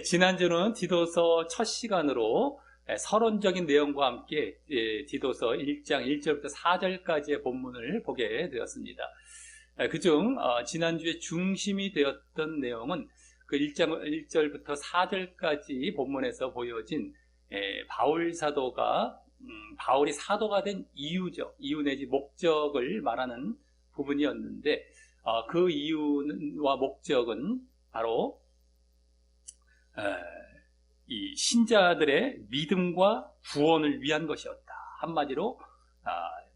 지난주는 디도서 첫 시간으로 서론적인 내용과 함께 디도서 1장 1절부터 4절까지의 본문을 보게 되었습니다. 그중 지난주에 중심이 되었던 내용은 그 1장 1절부터 4절까지 본문에서 보여진 바울 사도가 바울이 사도가 된 이유죠. 이유 내지 목적을 말하는 부분이었는데 그 이유와 목적은 바로 이 신자들의 믿음과 구원을 위한 것이었다. 한마디로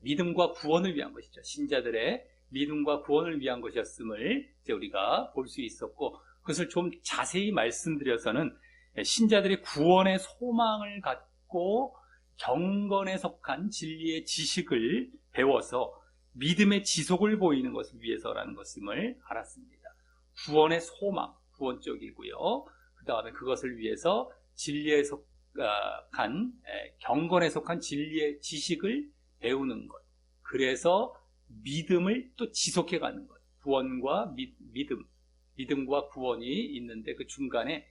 믿음과 구원을 위한 것이죠. 신자들의 믿음과 구원을 위한 것이었음을 이제 우리가 볼 수 있었고, 그것을 좀 자세히 말씀드려서는 신자들의 구원의 소망을 갖고 경건에 속한 진리의 지식을 배워서 믿음의 지속을 보이는 것을 위해서라는 것임을 알았습니다. 구원의 소망, 구원 쪽이고요. 그 다음에 그것을 위해서 진리에 속한, 경건에 속한 진리의 지식을 배우는 것. 그래서 믿음을 또 지속해가는 것. 구원과 믿음과 구원이 있는데 그 중간에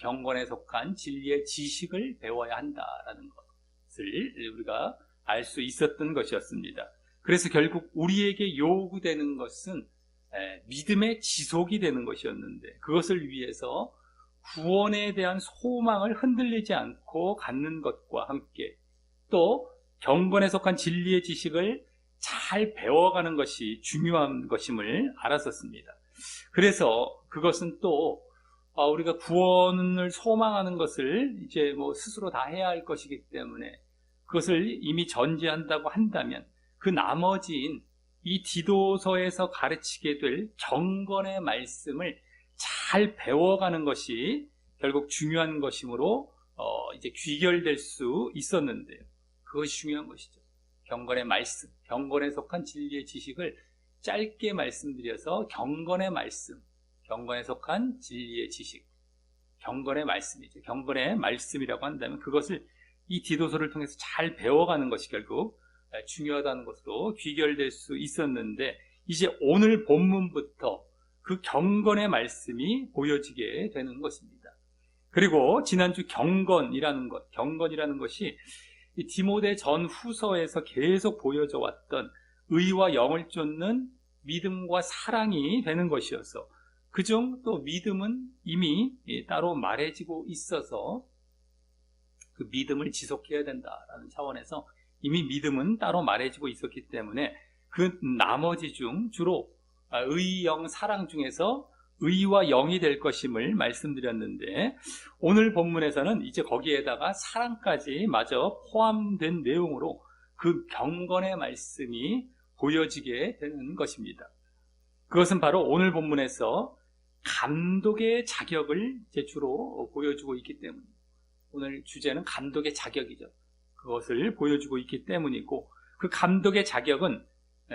경건에 속한 진리의 지식을 배워야 한다라는 것을 우리가 알 수 있었던 것이었습니다. 그래서 결국 우리에게 요구되는 것은 믿음의 지속이 되는 것이었는데, 그것을 위해서 구원에 대한 소망을 흔들리지 않고 갖는 것과 함께 또 경건에 속한 진리의 지식을 잘 배워가는 것이 중요한 것임을 알았었습니다. 그래서 그것은 또 우리가 구원을 소망하는 것을 이제 스스로 다 해야 할 것이기 때문에 그것을 이미 전제한다고 한다면 그 나머지인 이 디도서에서 가르치게 될 경건의 말씀을 잘 배워가는 것이 결국 중요한 것이므로 이제 귀결될 수 있었는데요. 그것이 중요한 것이죠. 경건의 말씀, 경건에 속한 진리의 지식을 짧게 말씀드려서 경건의 말씀, 경건에 속한 진리의 지식, 경건의 말씀이죠. 경건의 말씀이라고 한다면 그것을 이 디도서를 통해서 잘 배워가는 것이 결국 중요하다는 것으로 귀결될 수 있었는데, 이제 오늘 본문부터 그 경건의 말씀이 보여지게 되는 것입니다. 그리고 지난주 경건이라는 것이 이 디모데 전후서에서 계속 보여져 왔던 의와 영을 쫓는 믿음과 사랑이 되는 것이어서, 그중 또 믿음은 이미 따로 말해지고 있어서 그 믿음을 지속해야 된다라는 차원에서 이미 믿음은 따로 말해지고 있었기 때문에 그 나머지 중 주로 의, 영, 사랑 중에서 의와 영이 될 것임을 말씀드렸는데, 오늘 본문에서는 이제 거기에다가 사랑까지 마저 포함된 내용으로 그 경건의 말씀이 보여지게 되는 것입니다. 그것은 바로 오늘 본문에서 감독의 자격을 이제 주로 보여주고 있기 때문입니다. 오늘 주제는 감독의 자격이죠. 그것을 보여주고 있기 때문이고, 그 감독의 자격은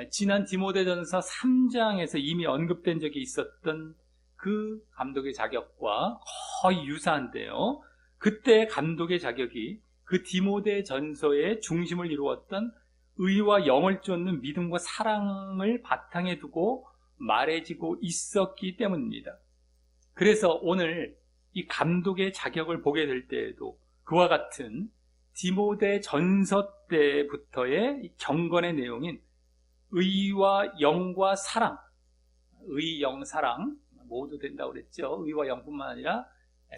지난 디모데전서 3장에서 이미 언급된 적이 있었던 그 감독의 자격과 거의 유사한데요. 그때 감독의 자격이 그 디모데전서의 중심을 이루었던 의와 영을 쫓는 믿음과 사랑을 바탕에 두고 말해지고 있었기 때문입니다. 그래서 오늘 이 감독의 자격을 보게 될 때에도 그와 같은 디모데전서 때부터의 경건의 내용인 의와 영과 사랑, 의, 영, 사랑 모두 된다고 그랬죠. 의와 영뿐만 아니라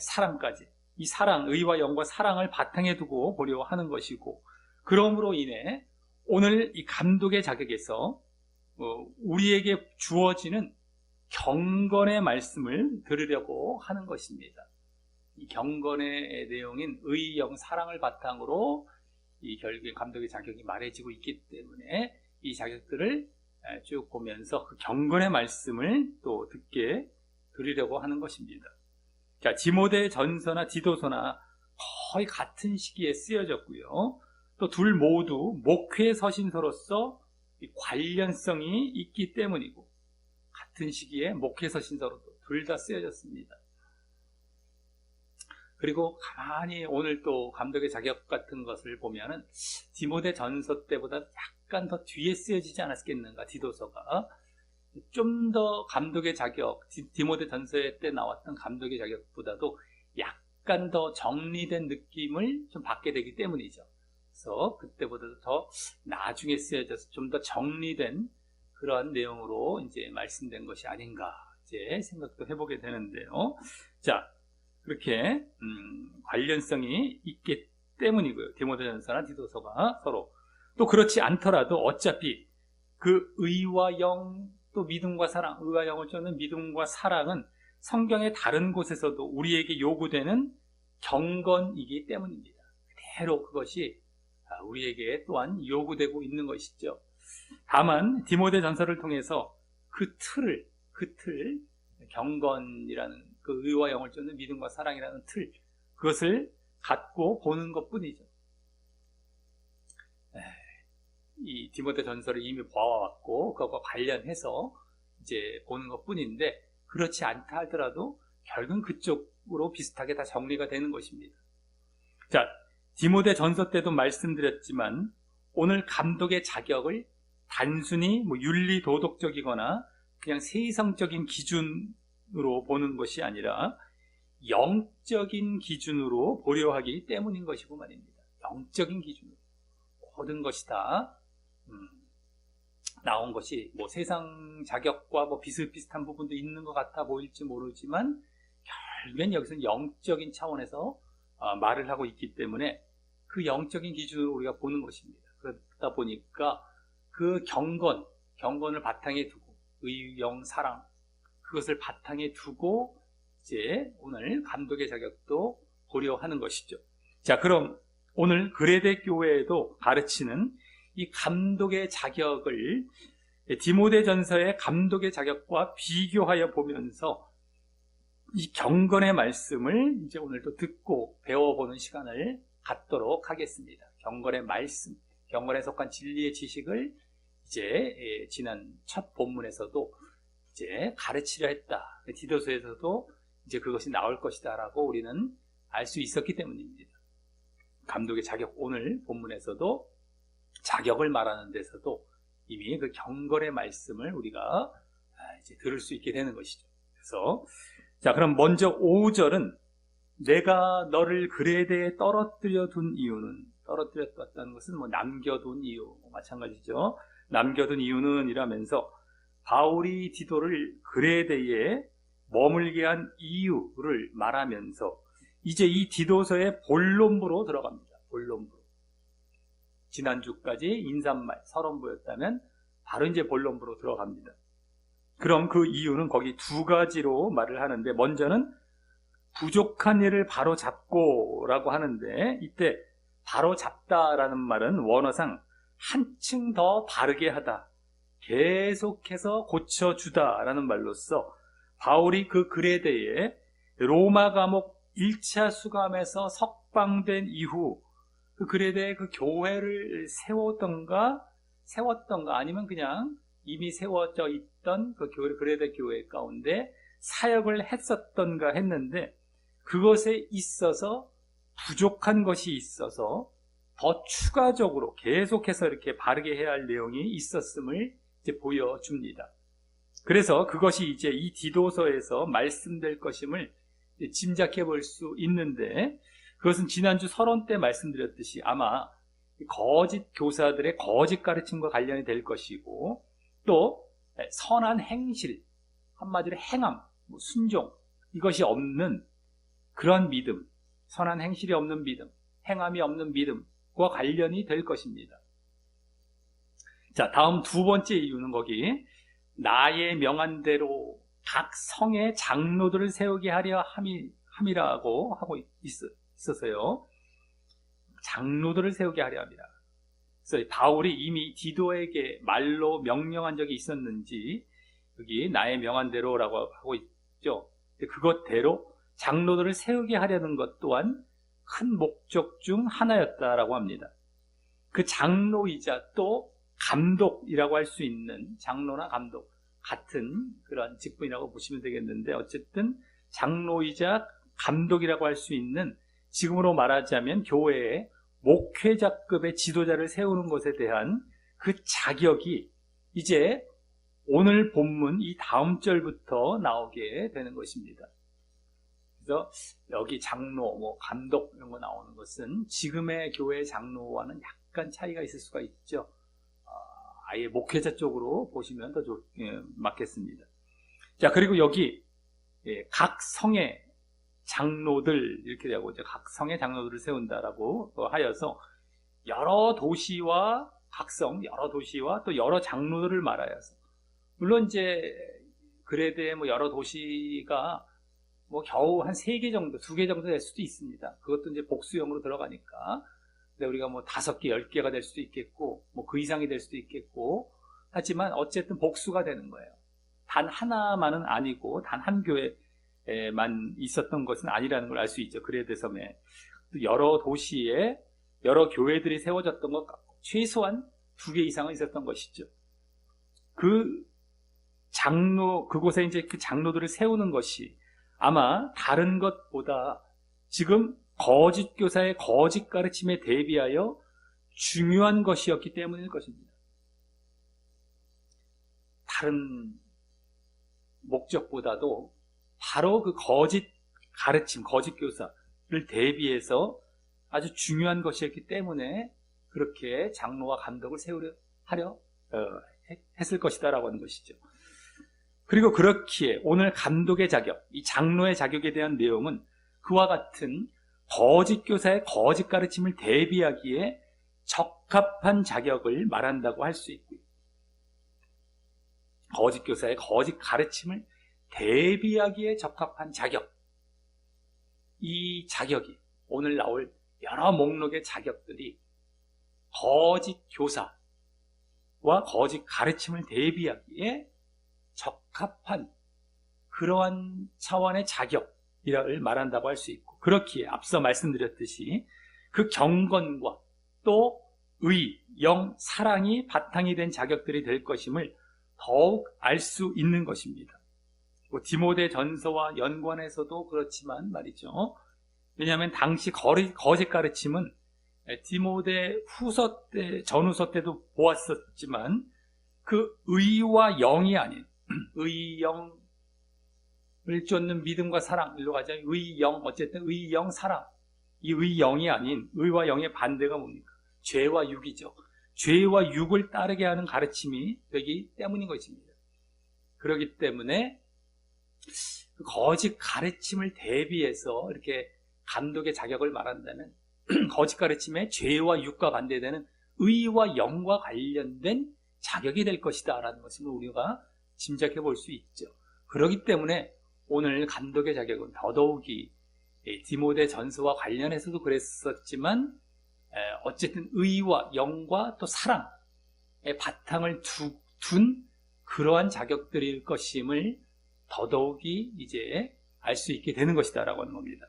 사랑까지. 이 사랑, 의와 영과 사랑을 바탕에 두고 보려 하는 것이고, 그러므로 인해 오늘 이 감독의 자격에서 우리에게 주어지는 경건의 말씀을 들으려고 하는 것입니다. 이 경건의 내용인 의, 영, 사랑을 바탕으로 이 결국에 감독의 자격이 말해지고 있기 때문에 이 자격들을 쭉 보면서 그 경건의 말씀을 또 듣게 들으려고 하는 것입니다. 자, 디모데 전서나 디도서나 거의 같은 시기에 쓰여졌고요. 또 둘 모두 목회 서신서로서 관련성이 있기 때문이고, 같은 시기에 목회 서신서로 둘 다 쓰여졌습니다. 그리고 가만히 오늘 또 감독의 자격 같은 것을 보면은 디모데 전서 때보다 약간 더 뒤에 쓰여지지 않았겠는가, 디도서가. 좀 더 감독의 자격, 디모데 전서 때 나왔던 감독의 자격보다도 약 약간 더 정리된 느낌을 좀 받게 되기 때문이죠. 그래서 그때보다도 더 나중에 쓰여져서 좀 더 정리된 그러한 내용으로 이제 말씀된 것이 아닌가 이제 생각도 해보게 되는데요. 자, 그렇게 관련성이 있기 때문이고요. 디모데전서나 디도서가 서로 또 그렇지 않더라도 어차피 그 의와 영 또 믿음과 사랑, 의와 영을 쫓는 믿음과 사랑은 성경의 다른 곳에서도 우리에게 요구되는 경건이기 때문입니다. 그대로 그것이 우리에게 또한 요구되고 있는 것이죠. 다만 디모데전서를 통해서 그 틀, 경건이라는 그 의와 영을 쫓는 믿음과 사랑이라는 틀, 그것을 갖고 보는 것뿐이죠. 이 디모데전서를 이미 보아왔고 그것과 관련해서 이제 보는 것뿐인데 그렇지 않다 하더라도 결국은 그쪽으로 비슷하게 다 정리가 되는 것입니다. 자, 디모데전서 때도 말씀드렸지만 오늘 감독의 자격을 단순히 윤리 도덕적이거나 그냥 세상적인 기준으로 보는 것이 아니라 영적인 기준으로 보려 하기 때문인 것이고 말입니다. 영적인 기준으로 모든 것이 다 나온 것이 세상 자격과 비슷비슷한 부분도 있는 것 같아 보일지 모르지만 결국엔 여기서는 영적인 차원에서 말을 하고 있기 때문에 그 영적인 기준으로 우리가 보는 것입니다. 그러다 보니까 그 경건을 바탕에 두고 의, 영, 사랑 그것을 바탕에 두고 이제 오늘 감독의 자격도 보려 하는 것이죠. 자, 그럼 오늘 그레데 교회에도 가르치는 이 감독의 자격을 디모데전서의 감독의 자격과 비교하여 보면서 이 경건의 말씀을 이제 오늘도 듣고 배워보는 시간을 갖도록 하겠습니다. 경건의 말씀, 경건에 속한 진리의 지식을 이제 지난 첫 본문에서도 이제 가르치려 했다. 디도서에서도 이제 그것이 나올 것이다라고 우리는 알 수 있었기 때문입니다. 감독의 자격, 오늘 본문에서도 자격을 말하는 데서도 이미 그 경건의 말씀을 우리가 이제 들을 수 있게 되는 것이죠. 그래서 자, 그럼 먼저 5절은 내가 너를 그레데에 떨어뜨려 둔 이유는, 떨어뜨렸다는 것은 남겨둔 이유, 마찬가지죠. 남겨둔 이유는 이라면서 바울이 디도를 그레데에 머물게 한 이유를 말하면서 이제 이 디도서의 본론부로 들어갑니다. 본론부. 지난주까지 인사말, 서론부였다면 바로 이제 본론부로 들어갑니다. 그럼 그 이유는 거기 두 가지로 말을 하는데, 먼저는 부족한 일을 바로 잡고 라고 하는데, 이때 바로 잡다라는 말은 원어상 한층 더 바르게 하다, 계속해서 고쳐주다 라는 말로써 바울이 그 그레데에 로마 감옥 1차 수감에서 석방된 이후 그 그레데에 그 교회를 세웠던가 아니면 그냥 이미 세워져 있던 그 그레데 교회 가운데 사역을 했었던가 했는데, 그것에 있어서 부족한 것이 있어서 더 추가적으로 계속해서 이렇게 바르게 해야 할 내용이 있었음을 이제 보여줍니다. 그래서 그것이 이제 이 디도서에서 말씀될 것임을 짐작해 볼 수 있는데, 그것은 지난주 서론 때 말씀드렸듯이 아마 거짓 교사들의 거짓 가르침과 관련이 될 것이고, 또 선한 행실, 한마디로 행함, 순종, 이것이 없는 그런 믿음, 선한 행실이 없는 믿음, 행함이 없는 믿음과 관련이 될 것입니다. 자, 다음 두 번째 이유는 거기 나의 명한 대로 각 성의 장로들을 세우게 하려 함이라고 하고 있어서요. 장로들을 세우게 하려 함이라. 그래서 바울이 이미 디도에게 말로 명령한 적이 있었는지 여기 나의 명한 대로라고 하고 있죠. 그것대로 장로들을 세우게 하려는 것 또한 큰 목적 중 하나였다라고 합니다. 그 장로이자 또 감독이라고 할 수 있는, 장로나 감독 같은 그런 직분이라고 보시면 되겠는데, 어쨌든 장로이자 감독이라고 할 수 있는, 지금으로 말하자면 교회의 목회자급의 지도자를 세우는 것에 대한 그 자격이 이제 오늘 본문 이 다음 절부터 나오게 되는 것입니다. 그래서 여기 장로, 뭐 감독 이런 거 나오는 것은 지금의 교회 장로와는 약간 차이가 있을 수가 있죠. 아예 목회자 쪽으로 보시면 더 맞겠습니다. 자, 그리고 여기 각 성의 장로들 이렇게 되고 이제 각 성의 장로들을 세운다라고 하여서 여러 도시와 각성, 여러 도시와 또 여러 장로들을 말하여서, 물론 이제 그레드의 뭐 여러 도시가 뭐 겨우 한 3개 정도, 2개 정도 될 수도 있습니다. 그것도 이제 복수형으로 들어가니까. 근데 우리가 뭐 5개, 10개가 될 수도 있겠고, 뭐 그 이상이 될 수도 있겠고, 하지만 어쨌든 복수가 되는 거예요. 단 하나만은 아니고, 단 한 교회만 있었던 것은 아니라는 걸 알 수 있죠. 그레드 섬에. 여러 도시에 여러 교회들이 세워졌던 것 같고, 최소한 2개 이상은 있었던 것이죠. 그 장로, 그곳에 이제 그 장로들을 세우는 것이 아마 다른 것보다 지금 거짓 교사의 거짓 가르침에 대비하여 중요한 것이었기 때문일 것입니다. 다른 목적보다도 바로 그 거짓 가르침, 거짓 교사를 대비해서 아주 중요한 것이었기 때문에 그렇게 장로와 감독을 하려 했을 것이다라고 하는 것이죠. 그리고 그렇기에 오늘 감독의 자격, 이 장로의 자격에 대한 내용은 그와 같은 거짓 교사의 거짓 가르침을 대비하기에 적합한 자격을 말한다고 할 수 있고요. 거짓 교사의 거짓 가르침을 대비하기에 적합한 자격. 이 자격이 오늘 나올 여러 목록의 자격들이 거짓 교사와 거짓 가르침을 대비하기에 적합한 그러한 차원의 자격이라를 말한다고 할 수 있고, 그렇기에 앞서 말씀드렸듯이 그 경건과 또 의, 영, 사랑이 바탕이 된 자격들이 될 것임을 더욱 알 수 있는 것입니다. 디모데 전서와 연관해서도 그렇지만 말이죠. 왜냐하면 당시 거짓 가르침은 디모데 후서 때, 전후서 때도 보았었지만 그 의와 영이 아닌 의, 영을 쫓는 믿음과 사랑, 일로 가자. 의, 영, 어쨌든 의, 영, 사랑. 이 의, 영이 아닌 의와 영의 반대가 뭡니까? 죄와 육이죠. 죄와 육을 따르게 하는 가르침이 되기 때문인 것입니다. 그렇기 때문에 거짓 가르침을 대비해서 이렇게 감독의 자격을 말한다면 거짓 가르침의 죄와 육과 반대되는 의와 영과 관련된 자격이 될 것이다 라는 것을 우리가 짐작해 볼 수 있죠. 그렇기 때문에 오늘 감독의 자격은 더더욱이 디모데 전서와 관련해서도 그랬었지만 어쨌든 의와 영과 또 사랑의 바탕을 둔 그러한 자격들일 것임을 더더욱이 이제 알 수 있게 되는 것이다라고 하는 겁니다.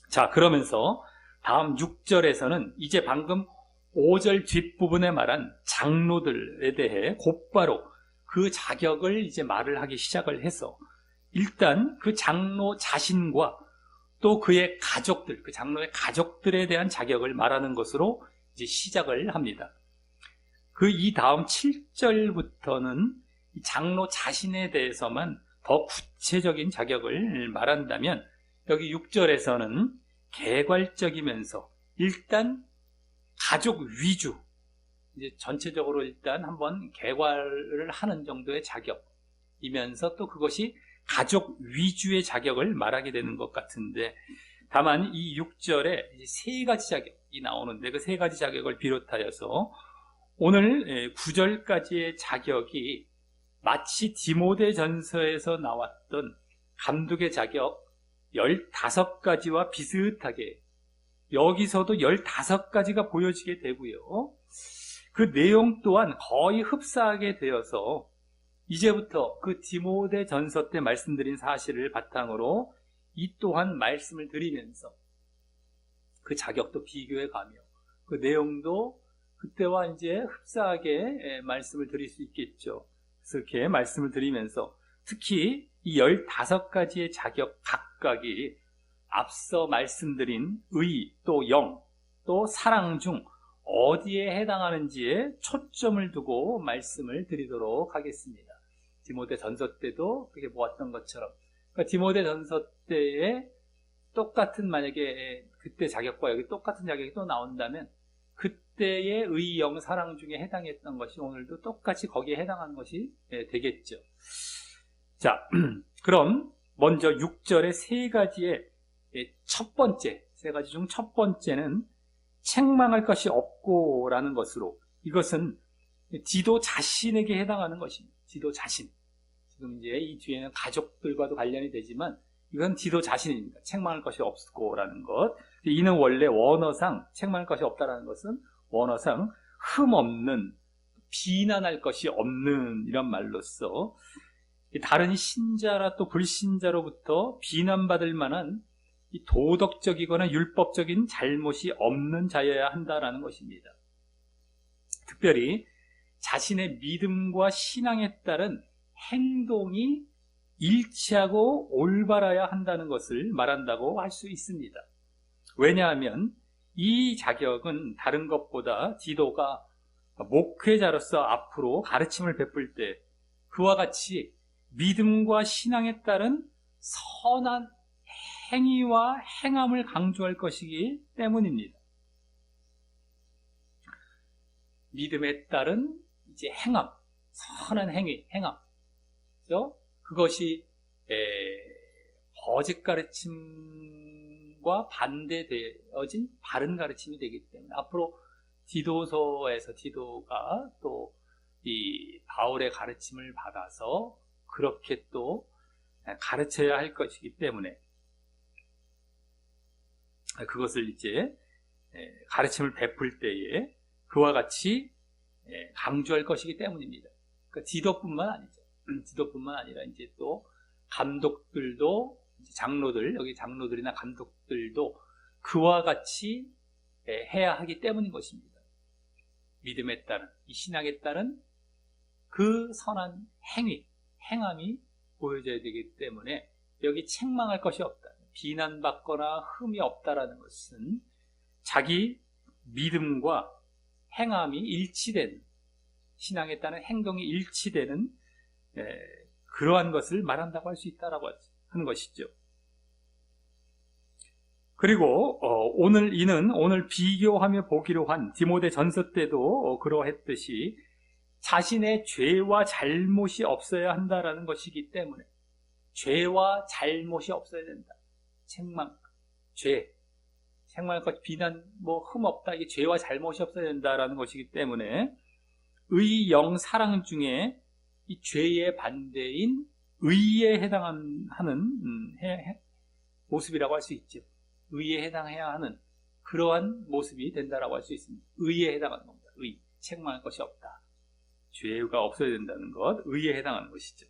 자, 그러면서 다음 6절에서는 이제 방금 5절 뒷부분에 말한 장로들에 대해 곧바로 그 자격을 이제 말을 하기 시작을 해서 일단 그 장로 자신과 또 그의 가족들, 그 장로의 가족들에 대한 자격을 말하는 것으로 이제 시작을 합니다. 그 이 다음 7절부터는 장로 자신에 대해서만 더 구체적인 자격을 말한다면 여기 6절에서는 개괄적이면서 일단 가족 위주, 이제 전체적으로 일단 한번 개괄을 하는 정도의 자격이면서 또 그것이 가족 위주의 자격을 말하게 되는 것 같은데, 다만 이 6절에 3가지 자격이 나오는데 그 3가지 자격을 비롯하여서 오늘 9절까지의 자격이 마치 디모데 전서에서 나왔던 감독의 자격 15가지와 비슷하게 여기서도 15가지가 보여지게 되고요. 그 내용 또한 거의 흡사하게 되어서 이제부터 그 디모데 전서 때 말씀드린 사실을 바탕으로 이 또한 말씀을 드리면서 그 자격도 비교해 가며 그 내용도 그때와 이제 흡사하게 말씀을 드릴 수 있겠죠. 그래서 이렇게 말씀을 드리면서 특히 이 15가지의 자격 각각이 앞서 말씀드린 의, 또 영, 또 사랑 중 어디에 해당하는지에 초점을 두고 말씀을 드리도록 하겠습니다. 디모데 전서 때도 그렇게 보았던 것처럼, 그러니까 디모데 전서 그때의 똑같은 만약에 그때 자격과 여기 똑같은 자격이 또 나온다면 그때의 의영 사랑 중에 해당했던 것이 오늘도 똑같이 거기에 해당하는 것이 되겠죠. 자, 그럼 먼저 6절의 세 가지의 첫 번째, 세 가지 중 첫 번째는 책망할 것이 없고 라는 것으로, 이것은 디도 자신에게 해당하는 것입니다. 디도 자신. 지금 이제 이 뒤에는 가족들과도 관련이 되지만 이건 디도 자신입니다. 책망할 것이 없고 라는 것. 이는 원래 원어상 책망할 것이 없다라는 것은 원어상 흠없는, 비난할 것이 없는 이런 말로써 다른 신자라 또 불신자로부터 비난받을 만한 이 도덕적이거나 율법적인 잘못이 없는 자여야 한다라는 것입니다. 특별히 자신의 믿음과 신앙에 따른 행동이 일치하고 올바라야 한다는 것을 말한다고 할 수 있습니다. 왜냐하면 이 자격은 다른 것보다 디도가 목회자로서 앞으로 가르침을 베풀 때 그와 같이 믿음과 신앙에 따른 선한 행위와 행함을 강조할 것이기 때문입니다. 믿음에 따른 이제 행함, 선한 행위, 행함. 그렇죠? 그것이 거짓 가르침과 반대되어진 바른 가르침이 되기 때문에 앞으로 디도서에서 디도가 또 이 바울의 가르침을 받아서 그렇게 또 가르쳐야 할 것이기 때문에 그것을 이제 가르침을 베풀 때에 그와 같이 강조할 것이기 때문입니다. 그러니까 디도뿐만 아니죠. 디도뿐만 아니라 이제 또 감독들도, 장로들, 여기 장로들이나 감독들도 그와 같이 해야 하기 때문인 것입니다. 믿음에 따른, 이 신앙에 따른 그 선한 행위, 행함이 보여져야 되기 때문에 여기 책망할 것이 없다, 비난받거나 흠이 없다라는 것은 자기 믿음과 행함이 일치된, 신앙에 따른 행동이 일치되는 그러한 것을 말한다고 할 수 있다라고 하는 것이죠. 그리고 오늘 비교하며 보기로 한 디모데 전서 때도 그러했듯이 자신의 죄와 잘못이 없어야 한다라는 것이기 때문에 죄와 잘못이 없어야 된다. 책망, 죄, 책망할 것, 비난, 흠 없다. 이게 죄와 잘못이 없어야 된다라는 것이기 때문에 의영 사랑 중에 이 죄의 반대인 의에 해당하는 모습이라고 할 수 있죠. 의에 해당해야 하는 그러한 모습이 된다라고 할 수 있습니다. 의에 해당하는 겁니다. 의, 책망할 것이 없다. 죄가 없어야 된다는 것, 의에 해당하는 것이죠.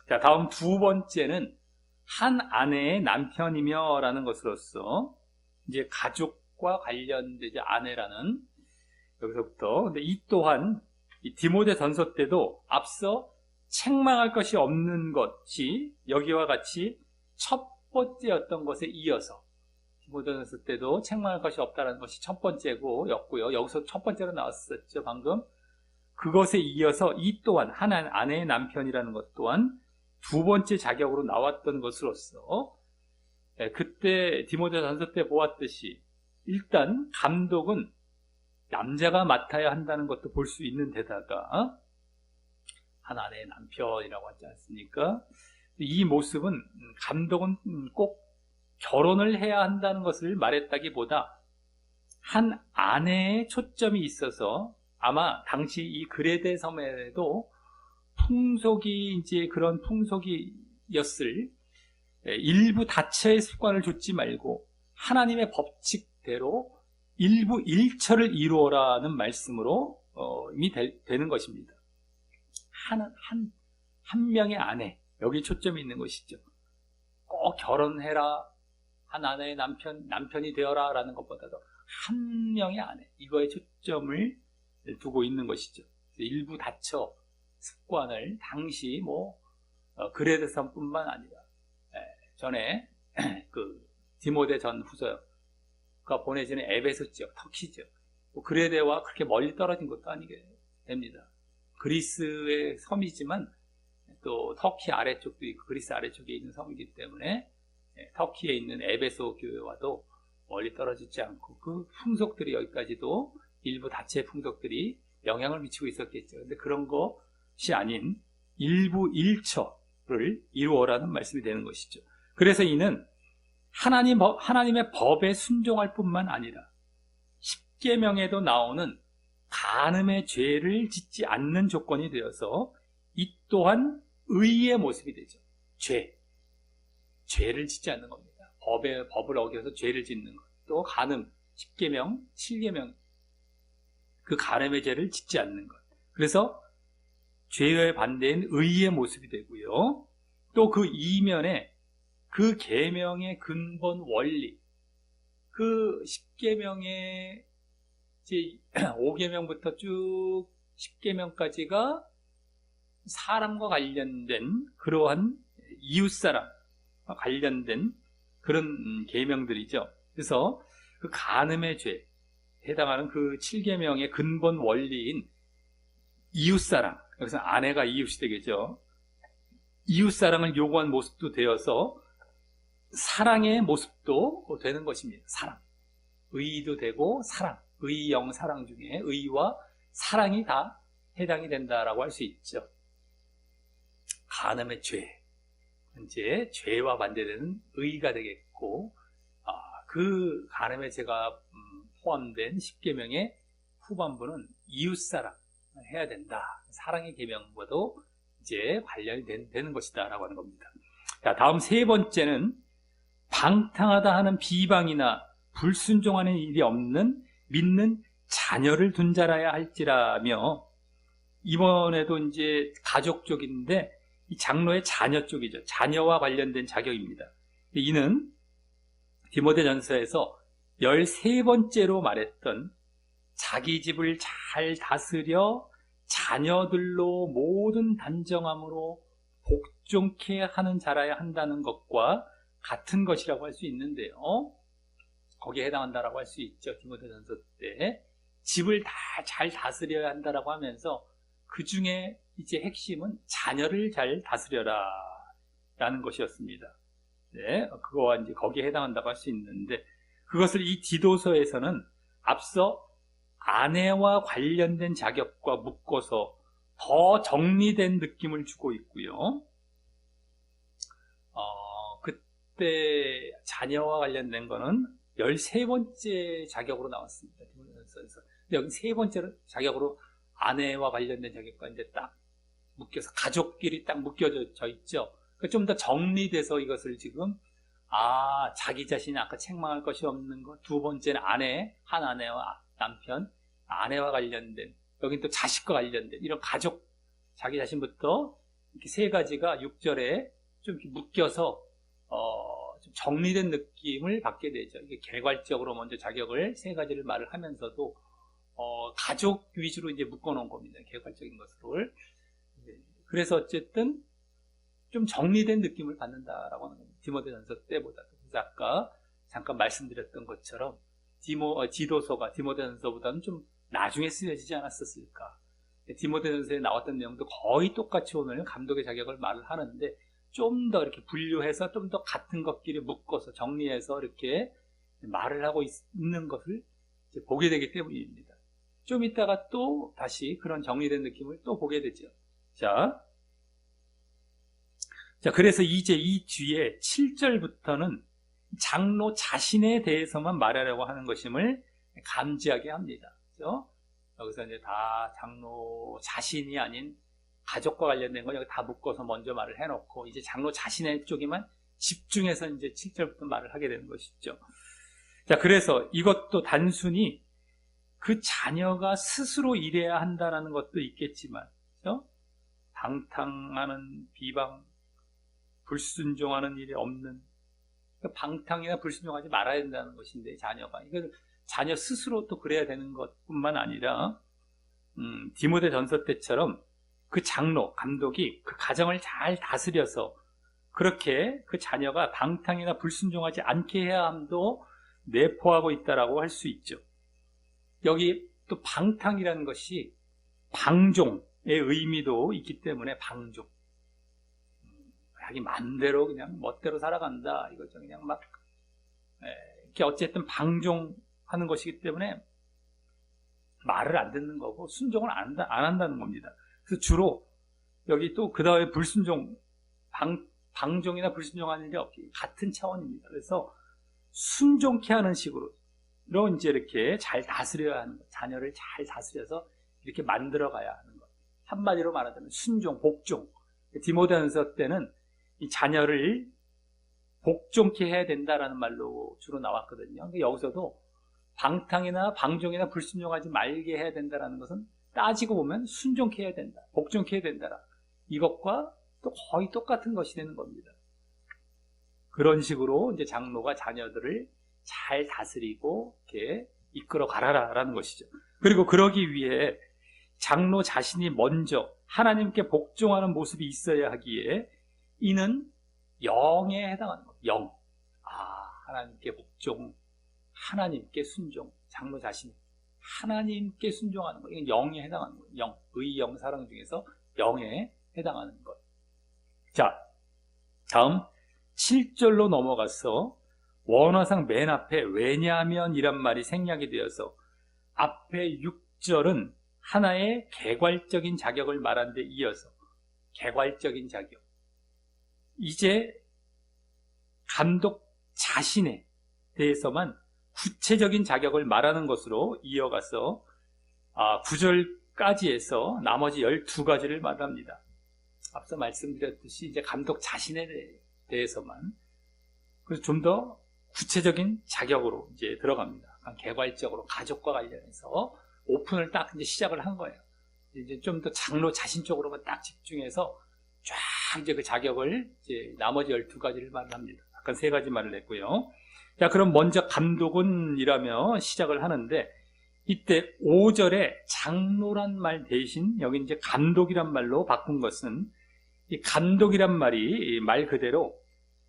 자, 다음 두 번째는 한 아내의 남편이며 라는 것으로서 이제 가족과 관련되지 아내라는, 여기서부터, 근데 이 또한 이 디모데 전서 때도 앞서 책망할 것이 없는 것이 여기와 같이 첫 번째였던 것에 이어서 디모데 전서 때도 책망할 것이 없다는 것이 첫 번째였고요. 여기서 첫 번째로 나왔었죠, 방금. 그것에 이어서 이 또한 한 아내의 남편이라는 것 또한 두 번째 자격으로 나왔던 것으로서 그때 디모데 전서 때 보았듯이 일단 감독은 남자가 맡아야 한다는 것도 볼 수 있는 데다가 한 아내의 남편이라고 하지 않습니까? 이 모습은 감독은 꼭 결혼을 해야 한다는 것을 말했다기보다 한 아내의 초점이 있어서 아마 당시 이 그레데 섬에도 풍속이 이제 그런 풍속이었을 일부 다처의 습관을 좇지 말고 하나님의 법칙대로 일부 일처를 이루어라는 말씀으로 이미 되는 것입니다. 한 명의 아내, 여기 초점이 있는 것이죠. 꼭 결혼해라, 한 아내의 남편이 되어라 라는 것보다도 한 명의 아내, 이거에 초점을 두고 있는 것이죠. 일부 다처 습관을 당시 그레데 섬뿐만 아니라 전에 그 디모데 전 후서가 보내지는 에베소 지역, 터키죠. 그레데와 그렇게 멀리 떨어진 것도 아니게 됩니다. 그리스의 섬이지만 또 터키 아래쪽도 있고 그리스 아래쪽에 있는 섬이기 때문에 터키에 있는 에베소 교회와도 멀리 떨어지지 않고 그 풍속들이 여기까지도 일부 다채 풍속들이 영향을 미치고 있었겠죠. 근데 그런 것이 아닌 일부 일처를 이루어라는 말씀이 되는 것이죠. 그래서 이는 하나님의 법에 순종할 뿐만 아니라 십계명에도 나오는 간음의 죄를 짓지 않는 조건이 되어서 이 또한 의의 모습이 되죠. 죄를 짓지 않는 겁니다. 법을 어겨서 죄를 짓는 것. 또 간음, 10계명, 7계명, 그 간음의 죄를 짓지 않는 것. 그래서 죄의 반대인 의의 모습이 되고요. 또 그 이면에 그 계명의 근본 원리, 그 10계명의 이제 5계명부터 쭉 10계명까지가 사람과 관련된 그러한 이웃사람과 관련된 그런 계명들이죠. 그래서 그 간음의 죄에 해당하는 그 7계명의 근본 원리인 이웃사랑, 여기서 아내가 이웃이 되겠죠. 이웃사랑을 요구한 모습도 되어서 사랑의 모습도 되는 것입니다. 사랑. 의도 되고 사랑. 의영 사랑 중에 의와 사랑이 다 해당이 된다라고 할 수 있죠. 간음의 죄. 이제 죄와 반대되는 의가 되겠고, 그 간음의 죄가 포함된 10계명의 후반부는 이웃사랑 해야 된다. 사랑의 계명과도 이제 관련이 되는 것이다라고 하는 겁니다. 자, 다음 세 번째는 방탕하다 하는 비방이나 불순종하는 일이 없는 믿는 자녀를 둔 자라야 할지라며, 이번에도 이제 가족 쪽인데 이 장로의 자녀 쪽이죠. 자녀와 관련된 자격입니다. 이는 디모데전서에서 13번째로 말했던 자기 집을 잘 다스려 자녀들로 모든 단정함으로 복종케 하는 자라야 한다는 것과 같은 것이라고 할 수 있는데요. 거기에 해당한다라고 할 수 있죠. 디모데전서 때 집을 다 잘 다스려야 한다라고 하면서 그 중에 이제 핵심은 자녀를 잘 다스려라 라는 것이었습니다. 네, 그거와 이제 거기에 해당한다고 할 수 있는데, 그것을 이 디도서에서는 앞서 아내와 관련된 자격과 묶어서 더 정리된 느낌을 주고 있고요. 그때 자녀와 관련된 거는 13번째 자격으로 나왔습니다. 디모데전서에서. 여기 세 번째 자격으로 아내와 관련된 자격과 이제 딱 묶여서 가족끼리 딱 묶여져 있죠. 좀 더 정리돼서 이것을 지금 자기 자신이 아까 책망할 것이 없는 것, 두 번째는 한 아내와 남편, 아내와 관련된, 여긴 또 자식과 관련된 이런 가족, 자기 자신부터 이렇게 세 가지가 6절에 좀 이렇게 묶여서 좀 정리된 느낌을 받게 되죠. 이게 개괄적으로 먼저 자격을 세 가지를 말을 하면서도 가족 위주로 이제 묶어놓은 겁니다. 개괄적인 것을. 그래서 어쨌든 좀 정리된 느낌을 받는다라고 하는 겁니다. 디모데전서 때보다도. 그래서 아까 잠깐 말씀드렸던 것처럼 디도서가 디모데전서보다는 좀 나중에 쓰여지지 않았었을까. 디모데전서에 나왔던 내용도 거의 똑같이 오늘 감독의 자격을 말을 하는데 좀 더 이렇게 분류해서 좀 더 같은 것끼리 묶어서 정리해서 이렇게 말을 하고 있는 것을 이제 보게 되기 때문입니다. 좀 이따가 또 다시 그런 정리된 느낌을 또 보게 되죠. 자, 그래서 이제 이 뒤에 7절부터는 장로 자신에 대해서만 말하려고 하는 것임을 감지하게 합니다. 그렇죠? 여기서 이제 다 장로 자신이 아닌 가족과 관련된 거 여기 다 묶어서 먼저 말을 해놓고 이제 장로 자신의 쪽에만 집중해서 이제 7절부터 말을 하게 되는 것이죠. 자, 그래서 이것도 단순히 그 자녀가 스스로 일해야 한다는 것도 있겠지만, 그렇죠? 방탕하는 비방, 불순종하는 일이 없는, 그러니까 방탕이나 불순종하지 말아야 된다는 것인데, 자녀가. 이건 자녀 스스로 또 그래야 되는 것뿐만 아니라, 디모데전서 때처럼 그 장로, 감독이 그 가정을 잘 다스려서 그렇게 그 자녀가 방탕이나 불순종하지 않게 해야 함도 내포하고 있다라고 할 수 있죠. 여기 또 방탕이라는 것이 방종의 의미도 있기 때문에 방종. 자기 맘대로 그냥 멋대로 살아간다. 이거죠. 그냥 막 이렇게 어쨌든 방종하는 것이기 때문에 말을 안 듣는 거고 순종을 안 한다는 겁니다. 그래서 주로 여기 또 그 다음에 불순종, 방종이나 불순종하는 일이 없기 같은 차원입니다. 그래서 순종케 하는 식으로 이제 이렇게 잘 다스려야 하는 것, 자녀를 잘 다스려서 이렇게 만들어가야 하는 것. 한마디로 말하자면 순종, 복종. 디모데전서 때는 이 자녀를 복종케 해야 된다라는 말로 주로 나왔거든요. 여기서도 방탕이나 방종이나 불순종하지 말게 해야 된다라는 것은 따지고 보면 순종케 해야 된다, 복종케 해야 된다. 이것과 또 거의 똑같은 것이 되는 겁니다. 그런 식으로 이제 장로가 자녀들을 잘 다스리고 이렇게 이끌어 가라라는 것이죠. 그리고 그러기 위해 장로 자신이 먼저 하나님께 복종하는 모습이 있어야 하기에 이는 영에 해당하는 거예요. 영. 하나님께 복종, 하나님께 순종. 장로 자신이 하나님께 순종하는 거. 이건 영에 해당하는 거예요. 영. 의영 사랑 중에서 영에 해당하는 것. 자, 다음 7절로 넘어가서 원어상 맨 앞에 왜냐하면 이란 말이 생략이 되어서 앞에 6절은 하나의 개괄적인 자격을 말한 데 이어서 개괄적인 자격. 이제 감독 자신에 대해서만 구체적인 자격을 말하는 것으로 이어가서 9절까지 해서 나머지 12가지를 말합니다. 앞서 말씀드렸듯이 이제 감독 자신에 대해서만 그래서 좀 더 구체적인 자격으로 이제 들어갑니다. 개괄적으로 가족과 관련해서 오픈을 딱 이제 시작을 한 거예요. 이제 좀 더 장로 자신 쪽으로만 딱 집중해서 쫙 이제 그 자격을 이제 나머지 12가지를 말합니다. 아까 3가지 말을 했고요. 자, 그럼 먼저 감독은 이라며 시작을 하는데 이때 5절에 장로란 말 대신 여기 이제 감독이란 말로 바꾼 것은 이 감독이란 말이 말 그대로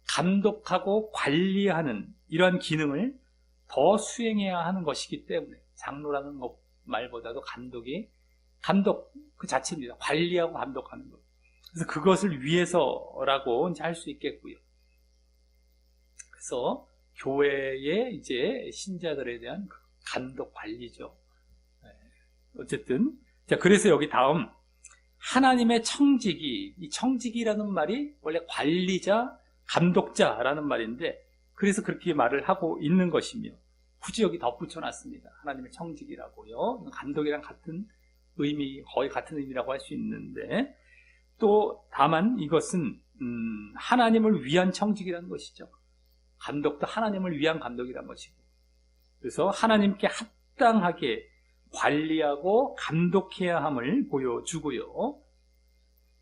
감독하고 관리하는 이러한 기능을 더 수행해야 하는 것이기 때문에 장로라는 말보다도 감독 그 자체입니다. 관리하고 감독하는 것. 그래서 그것을 위해서라고 이제 할 수 있겠고요. 그래서 교회의 이제 신자들에 대한 감독 관리죠. 어쨌든 자, 그래서 여기 다음 하나님의 청지기, 이 청지기라는 말이 원래 관리자, 감독자라는 말인데 그래서 그렇게 말을 하고 있는 것이며 굳이 여기 덧붙여 놨습니다. 하나님의 청지기라고요. 감독이랑 같은 의미, 거의 같은 의미라고 할 수 있는데 또 다만 이것은 하나님을 위한 청지기라는 것이죠. 감독도 하나님을 위한 감독이라는 것이고 그래서 하나님께 합당하게 관리하고 감독해야 함을 보여주고요.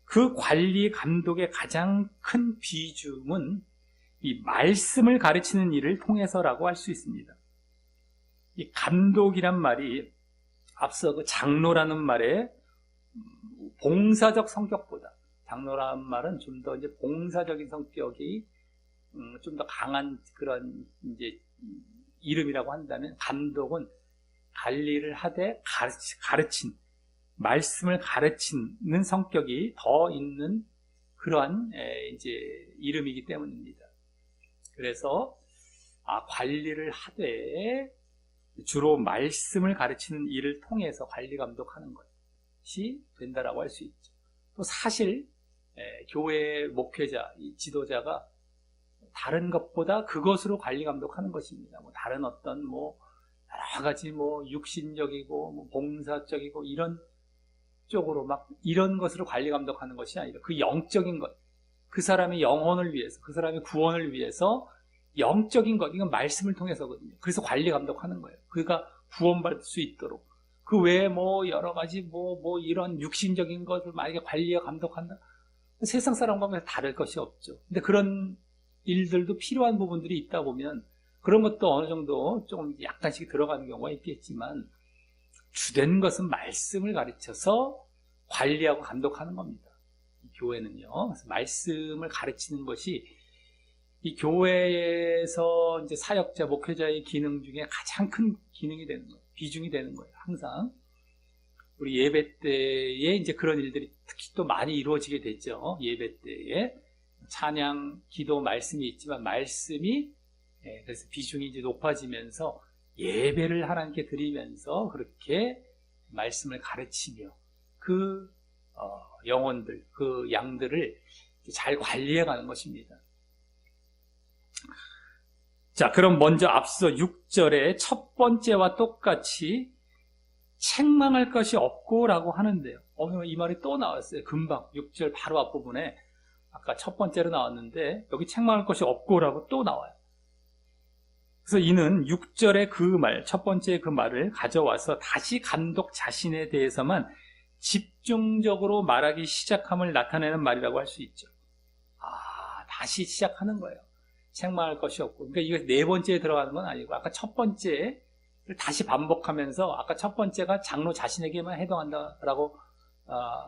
그 관리 감독의 가장 큰 비중은 이 말씀을 가르치는 일을 통해서라고 할 수 있습니다. 이 감독이란 말이 앞서 그 장로라는 말에 봉사적 성격보다 장로라는 말은 좀 더 이제 봉사적인 성격이 좀 더 강한 그런 이제 이름이라고 한다면 감독은 관리를 하되 가르친 말씀을 가르치는 성격이 더 있는 그러한 이제 이름이기 때문입니다. 그래서 관리를 하되 주로 말씀을 가르치는 일을 통해서 관리 감독하는 것이 된다라고 할 수 있죠. 또 사실 교회 목회자, 이 지도자가 다른 것보다 그것으로 관리 감독하는 것입니다. 뭐 다른 어떤 여러 가지 육신적이고 봉사적이고 이런 쪽으로 막 이런 것으로 관리 감독하는 것이 아니라 그 영적인 것, 그 사람의 영혼을 위해서, 그 사람의 구원을 위해서 영적인 것, 이건 말씀을 통해서거든요. 그래서 관리 감독하는 거예요. 그가 구원받을 수 있도록. 그 외에 여러 가지 이런 육신적인 것을 만약에 관리와 감독한다? 세상 사람과 보면 다를 것이 없죠. 근데 그런 일들도 필요한 부분들이 있다 보면 그런 것도 어느 정도 좀 약간씩 들어가는 경우가 있겠지만 주된 것은 말씀을 가르쳐서 관리하고 감독하는 겁니다. 이 교회는요. 그래서 말씀을 가르치는 것이 이 교회에서 이제 사역자, 목회자의 기능 중에 가장 큰 기능이 되는 거예요. 비중이 되는 거예요. 항상. 우리 예배 때에 이제 그런 일들이 특히 또 많이 이루어지게 됐죠. 예배 때에. 찬양, 기도, 말씀이 있지만 말씀이 그래서 비중이 이제 높아지면서 예배를 하나님께 드리면서 그렇게 말씀을 가르치며 그 영혼들, 그 양들을 잘 관리해 가는 것입니다. 자, 그럼 먼저 앞서 6절의 첫 번째와 똑같이 책망할 것이 없고라고 하는데요. 이 말이 또 나왔어요. 금방 6절 바로 앞부분에 아까 첫 번째로 나왔는데 여기 책망할 것이 없고라고 또 나와요. 그래서 이는 6절의 그 말, 첫 번째 그 말을 가져와서 다시 감독 자신에 대해서만 집중적으로 말하기 시작함을 나타내는 말이라고 할 수 있죠. 다시 시작하는 거예요. 책망할 것이 없고. 그러니까 이거 네 번째에 들어가는 건 아니고 아까 첫 번째를 다시 반복하면서 아까 첫 번째가 장로 자신에게만 해당한다라고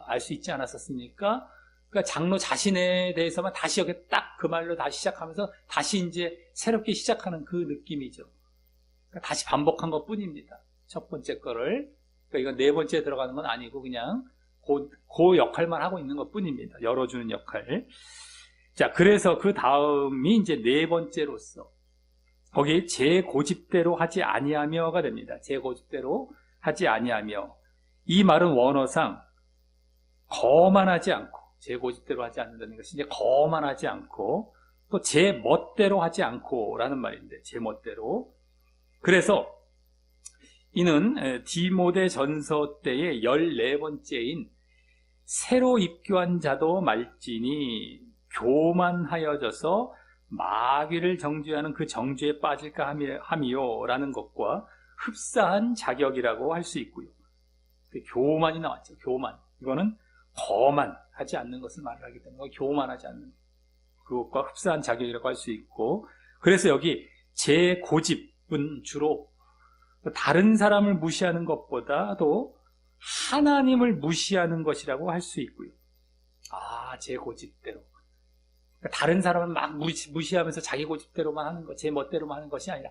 알 수 있지 않았었습니까? 그러니까 장로 자신에 대해서만 다시 여기 딱 그 말로 다시 시작하면서 다시 이제 새롭게 시작하는 그 느낌이죠. 그러니까 다시 반복한 것 뿐입니다. 첫 번째 거를. 그러니까 이건 네 번째에 들어가는 건 아니고 그냥 그 역할만 하고 있는 것 뿐입니다. 열어주는 역할. 자, 그래서 그 다음이 이제 네 번째로서 거기 제 고집대로 하지 아니하며가 됩니다. 제 고집대로 하지 아니하며. 이 말은 원어상 거만하지 않고, 제 고집대로 하지 않는다는 것이 이제 거만하지 않고 또 제 멋대로 하지 않고라는 말인데, 제 멋대로. 그래서 이는 디모데 전서 때의 14번째인 새로 입교한 자도 말지니 교만하여져서 마귀를 정죄하는 그 정죄에 빠질까 함이요라는 것과 흡사한 자격이라고 할 수 있고요. 교만이 나왔죠. 교만. 이거는 거만하지 않는 것을 말하기 때문에 교만하지 않는 그것과 흡사한 자격이라고 할 수 있고, 그래서 여기 제 고집은 주로 다른 사람을 무시하는 것보다도 하나님을 무시하는 것이라고 할 수 있고요. 제 고집대로. 그러니까 다른 사람을 막 무시하면서 자기 고집대로만 하는 것, 제 멋대로만 하는 것이 아니라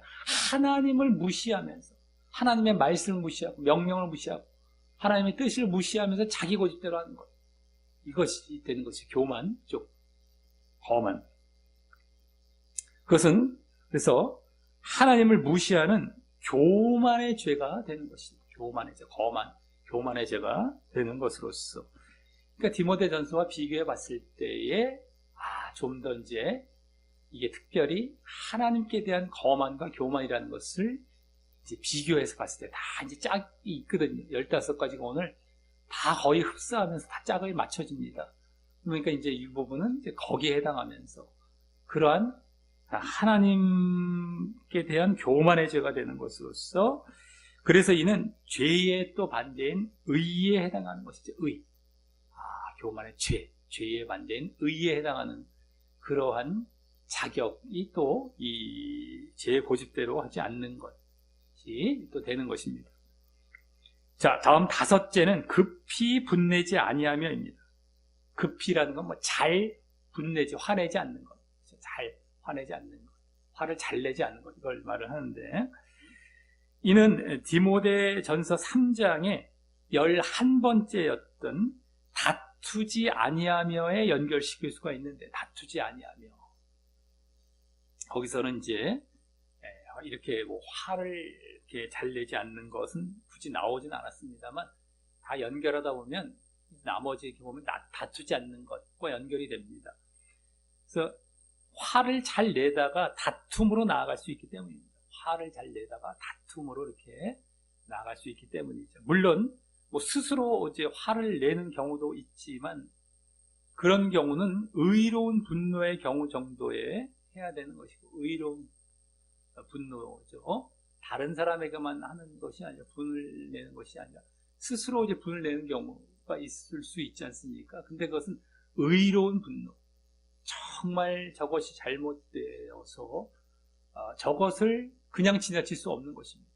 하나님을 무시하면서, 하나님의 말씀을 무시하고 명령을 무시하고 하나님의 뜻을 무시하면서 자기 고집대로 하는 것, 이것이 되는 것이 교만 쪽, 거만. 그것은 그래서 하나님을 무시하는 교만의 죄가 되는 것입니다. 교만의 죄, 교만의 죄가 되는 것으로서. 그러니까 디모데전서와 비교해 봤을 때에 좀 더 이제 이게 특별히 하나님께 대한 거만과 교만이라는 것을 이제 비교해서 봤을 때 다 이제 짝이 있거든요. 15가지가 오늘 다 거의 흡사하면서 다 짝을 맞춰집니다. 그러니까 이제 이 부분은 이제 거기에 해당하면서 그러한 하나님께 대한 교만의 죄가 되는 것으로서, 그래서 이는 죄의 또 반대인 의에 해당하는 것이죠. 의. 교만의 죄의 반대인 의에 해당하는 그러한 자격이 또 이 제 고집대로 하지 않는 것이 또 되는 것입니다. 자, 다음 다섯째는 급히 분내지 아니하며입니다. 급히라는 건 잘 분내지, 화내지 않는 것. 잘 화내지 않는 것. 화를 잘 내지 않는 것. 이걸 말을 하는데, 이는 디모데 전서 3장의 11번째였던 다투지 아니하며에 연결시킬 수가 있는데, 다투지 아니하며. 거기서는 이제 이렇게 화를 이렇게 잘 내지 않는 것은 굳이 나오진 않았습니다만, 다 연결하다 보면 나머지 이렇게 보면 다투지 않는 것과 연결이 됩니다. 그래서 화를 잘 내다가 다툼으로 나아갈 수 있기 때문입니다. 화를 잘 내다가 다툼으로 이렇게 나아갈 수 있기 때문이죠. 물론 스스로 이제 화를 내는 경우도 있지만, 그런 경우는 의로운 분노의 경우 정도에 해야 되는 것이고, 의로운 분노죠. 다른 사람에게만 하는 것이 아니라, 분을 내는 것이 아니라 스스로 이제 분을 내는 경우가 있을 수 있지 않습니까? 근데 그것은 의로운 분노. 정말 저것이 잘못되어서 저것을 그냥 지나칠 수 없는 것입니다.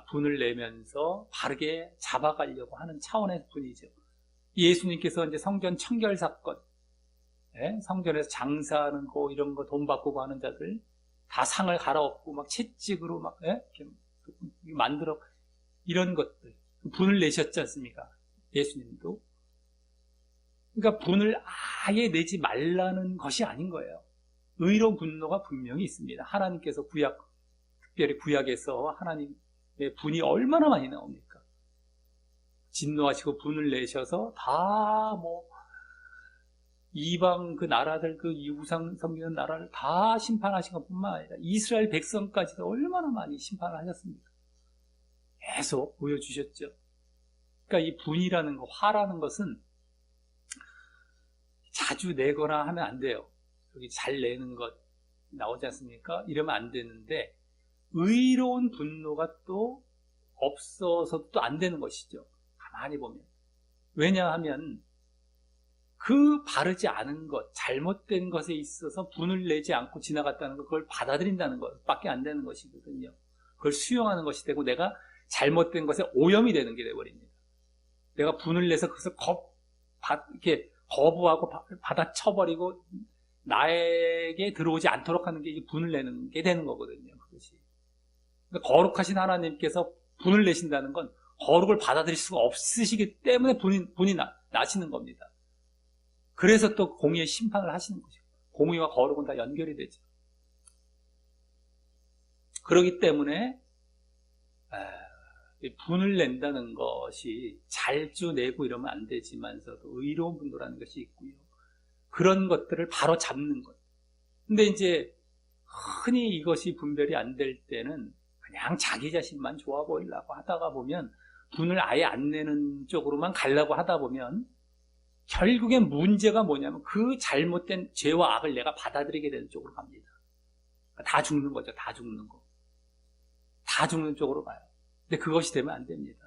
분을 내면서 바르게 잡아가려고 하는 차원의 분이죠. 예수님께서 이제 성전 청결 사건, 성전에서 장사하는 거, 이런 거 돈 바꾸고 하는 자들 다 상을 갈아엎고 막 채찍으로 막 이렇게 만들어, 이런 것들 분을 내셨지 않습니까? 예수님도. 그러니까 분을 아예 내지 말라는 것이 아닌 거예요. 의로운 분노가 분명히 있습니다. 하나님께서 특별히 구약에서 하나님의 분이 얼마나 많이 나옵니까? 진노하시고 분을 내셔서 다 이방 그 나라들, 그 우상 섬기는 나라를 다 심판하신 것뿐만 아니라 이스라엘 백성까지도 얼마나 많이 심판을 하셨습니까? 계속 보여주셨죠. 그러니까 이 분이라는 거, 화라는 것은 자주 내거나 하면 안 돼요. 여기 잘 내는 것 나오지 않습니까? 이러면 안 되는데, 의로운 분노가 또 없어서도 또 안 되는 것이죠. 가만히 보면. 왜냐하면 그 바르지 않은 것, 잘못된 것에 있어서 분을 내지 않고 지나갔다는 것, 그걸 받아들인다는 것밖에 안 되는 것이거든요. 그걸 수용하는 것이 되고 내가 잘못된 것에 오염이 되는 게 되어버립니다. 내가 분을 내서 그것을 이렇게 거부하고 받아쳐버리고 나에게 들어오지 않도록 하는 게 분을 내는 게 되는 거거든요. 그것이. 그러니까 거룩하신 하나님께서 분을 내신다는 건 거룩을 받아들일 수가 없으시기 때문에 분이 나시는 겁니다. 그래서 또 공의의 심판을 하시는 거죠. 공의와 거룩은 다 연결이 되죠. 그렇기 때문에 분을 낸다는 것이 잘주 내고 이러면 안 되지만서도 의로운 분노라는 것이 있고요. 그런 것들을 바로 잡는 것. 근데 이제 흔히 이것이 분별이 안 될 때는 그냥 자기 자신만 좋아 보이려고 하다가 보면 분을 아예 안 내는 쪽으로만 가려고 하다 보면 결국엔 문제가 뭐냐면 그 잘못된 죄와 악을 내가 받아들이게 되는 쪽으로 갑니다. 다 죽는 거죠. 다 죽는 거. 다 죽는 쪽으로 가요. 근데 그것이 되면 안 됩니다.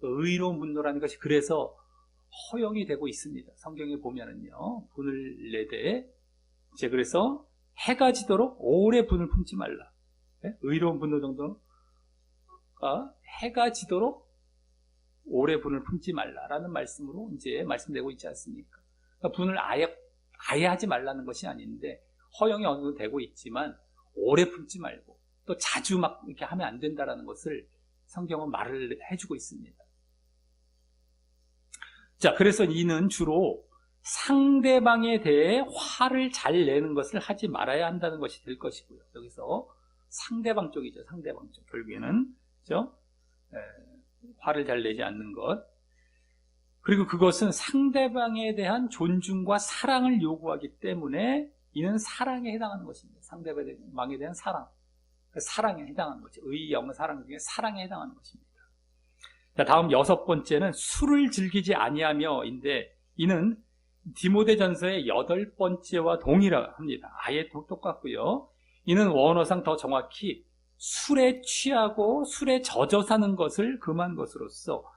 의로운 분노라는 것이 그래서 허용이 되고 있습니다. 성경에 보면은요, 분을 내되, 이제 그래서 해가 지도록 오래 분을 품지 말라. 네? 의로운 분노 정도가 해가 지도록 오래 분을 품지 말라라는 말씀으로 이제 말씀되고 있지 않습니까? 그러니까 분을 아예 하지 말라는 것이 아닌데, 허용이 어느 정도 되고 있지만, 오래 품지 말고, 또 자주 막 이렇게 하면 안 된다라는 것을 성경은 말을 해주고 있습니다. 자, 그래서 이는 주로 상대방에 대해 화를 잘 내는 것을 하지 말아야 한다는 것이 될 것이고요. 여기서 상대방 쪽이죠. 상대방 쪽. 결국에는, 그죠? 화를 잘 내지 않는 것. 그리고 그것은 상대방에 대한 존중과 사랑을 요구하기 때문에 이는 사랑에 해당하는 것입니다. 상대방에 대한 사랑. 사랑에 해당하는 거죠. 의영 사랑 중에 사랑에 해당하는 것입니다. 자, 다음 6번째는 술을 즐기지 아니하며인데 이는 디모데전서의 8번째와 동일합니다. 아예 똑같고요. 이는 원어상 더 정확히 술에 취하고 술에 젖어 사는 것을 금한 것으로서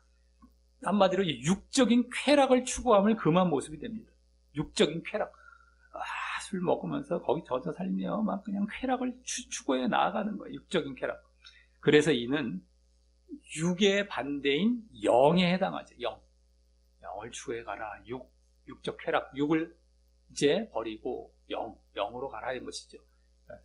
한마디로 육적인 쾌락을 추구함을 금한 모습이 됩니다. 육적인 쾌락. 술 먹으면서 거기 젖어 살며 막 그냥 쾌락을 추구해 나아가는 거예요. 육적인 쾌락. 그래서 이는 육의 반대인 영에 해당하죠. 영을 추구해 가라. 육적 쾌락. 육을 이제 버리고 영으로 가라 는 것이죠.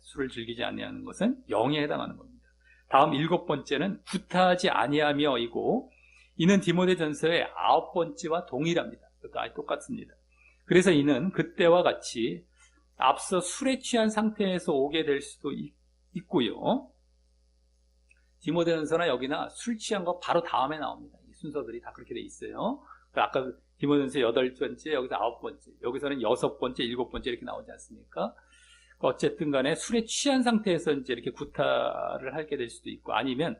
술을 즐기지 아니하는 것은 영에 해당하는 겁니다. 다음 7번째는 구타하지 아니하며이고 이는 디모데전서의 9번째와 동일합니다. 그것도 아예 똑같습니다. 그래서 이는 그때와 같이 앞서 술에 취한 상태에서 오게 될 수도 있고요. 디모데전서나 여기나 술 취한 거 바로 다음에 나옵니다. 이 순서들이 다 그렇게 돼 있어요. 아까 디모데전서 8번째, 여기서 9번째, 여기서는 6번째, 7번째 이렇게 나오지 않습니까? 어쨌든 간에 술에 취한 상태에서 이제 이렇게 구타를 하게 될 수도 있고, 아니면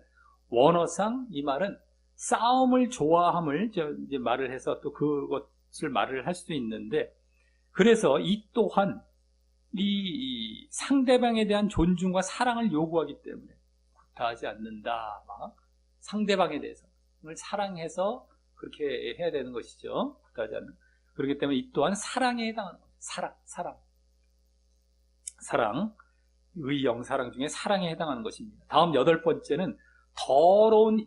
원어상 이 말은 싸움을 좋아함을 이제 말을 해서 또 그것을 말을 할 수도 있는데, 그래서 이 또한 이 상대방에 대한 존중과 사랑을 요구하기 때문에 구타하지 않는다. 막 상대방에 대해서 그걸 사랑해서 그렇게 해야 되는 것이죠. 구타하지 않는. 그렇기 때문에 이 또한 사랑에 해당하는 거죠. 사랑. 의영 사랑 중에 사랑에 해당하는 것입니다. 다음 8번째는 더러운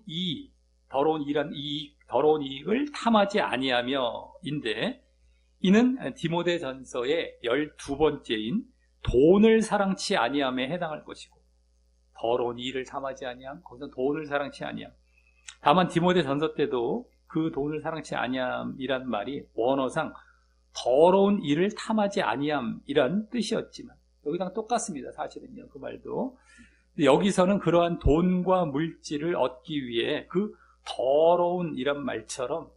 이익을 탐하지 아니하며인데 이는 디모데전서의 12번째인 돈을 사랑치 아니함에 해당할 것이고, 더러운 이익을 탐하지 아니함, 거기서 돈을 사랑치 아니함. 다만 디모데전서 때도 그 돈을 사랑치 아니함이란 말이 원어상 더러운 일을 탐하지 아니함이란 뜻이었지만 여기랑 똑같습니다. 사실은요. 그 말도. 여기서는 그러한 돈과 물질을 얻기 위해 그 더러운 이란 말처럼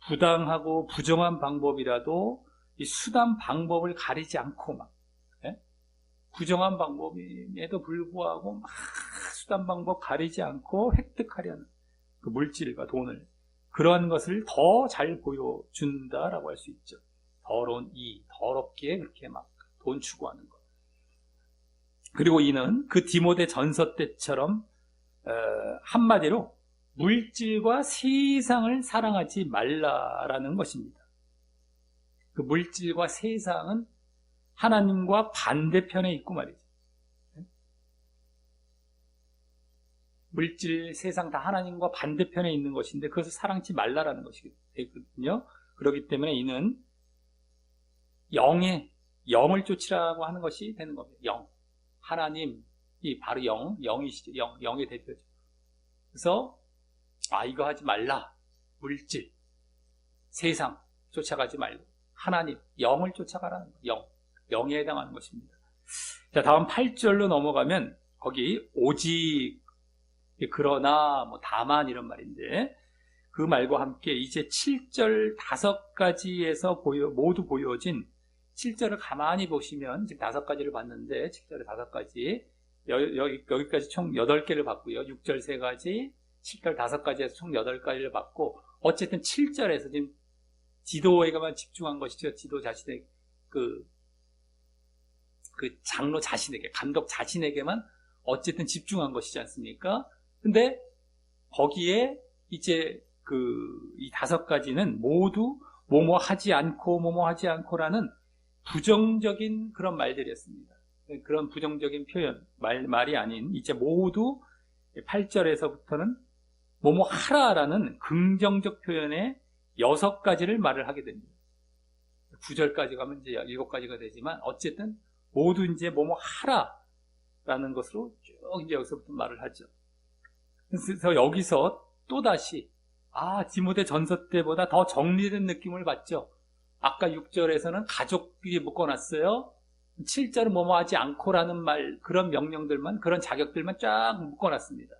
부당하고 부정한 방법이라도 이 수단 방법을 가리지 않고 막 부정한 방법임에도 불구하고 막 수단 방법 가리지 않고 획득하려는 그 물질과 돈을 그러한 것을 더 잘 보여준다라고 할 수 있죠. 더러운 더럽게 그렇게 막 돈 추구하는 것. 그리고 이는 그 디모데 전서 때처럼 한마디로 물질과 세상을 사랑하지 말라라는 것입니다. 그 물질과 세상은 하나님과 반대편에 있고 말이죠. 물질, 세상 다 하나님과 반대편에 있는 것인데 그것을 사랑치 말라라는 것이거든요. 그렇기 때문에 이는 영을 쫓으라고 하는 것이 되는 겁니다. 영. 하나님이 바로 영이시죠. 영의 대표죠. 그래서 이거 하지 말라. 물질, 세상 쫓아가지 말고 하나님, 영을 쫓아가라는 거예요. 영에 해당하는 것입니다. 자, 다음 8절로 넘어가면 거기 오직, 그러나, 다만 이런 말인데 그 말과 함께 이제 7절 5가지에서 모두 보여진 7절을 가만히 보시면 지금 5가지를 봤는데 7절에 5가지 여기까지 총 8개를 봤고요. 6절 3가지 7절 5가지에서 총 8가지를 봤고 어쨌든 7절에서 지금 지도에게만 집중한 것이죠. 지도 자신의 그 장로 자신에게 감독 자신에게만 어쨌든 집중한 것이지 않습니까? 근데 거기에 이제 이 5가지는 모두 뭐뭐 하지 않고라는 부정적인 그런 말들이었습니다. 그런 부정적인 표현, 말이 아닌 이제 모두 8절에서부터는 뭐뭐 하라라는 긍정적 표현의 6가지를 말을 하게 됩니다. 9절까지 가면 이제 7가지가 되지만 어쨌든 모두 이제 뭐뭐 하라라는 것으로 쭉 이제 여기서부터 말을 하죠. 그래서 여기서 또다시 디모데 전서 때보다 더 정리된 느낌을 받죠. 아까 6절에서는 가족끼리 묶어놨어요. 7절은 뭐뭐 하지 않고라는 말, 그런 명령들만, 그런 자격들만 쫙 묶어놨습니다.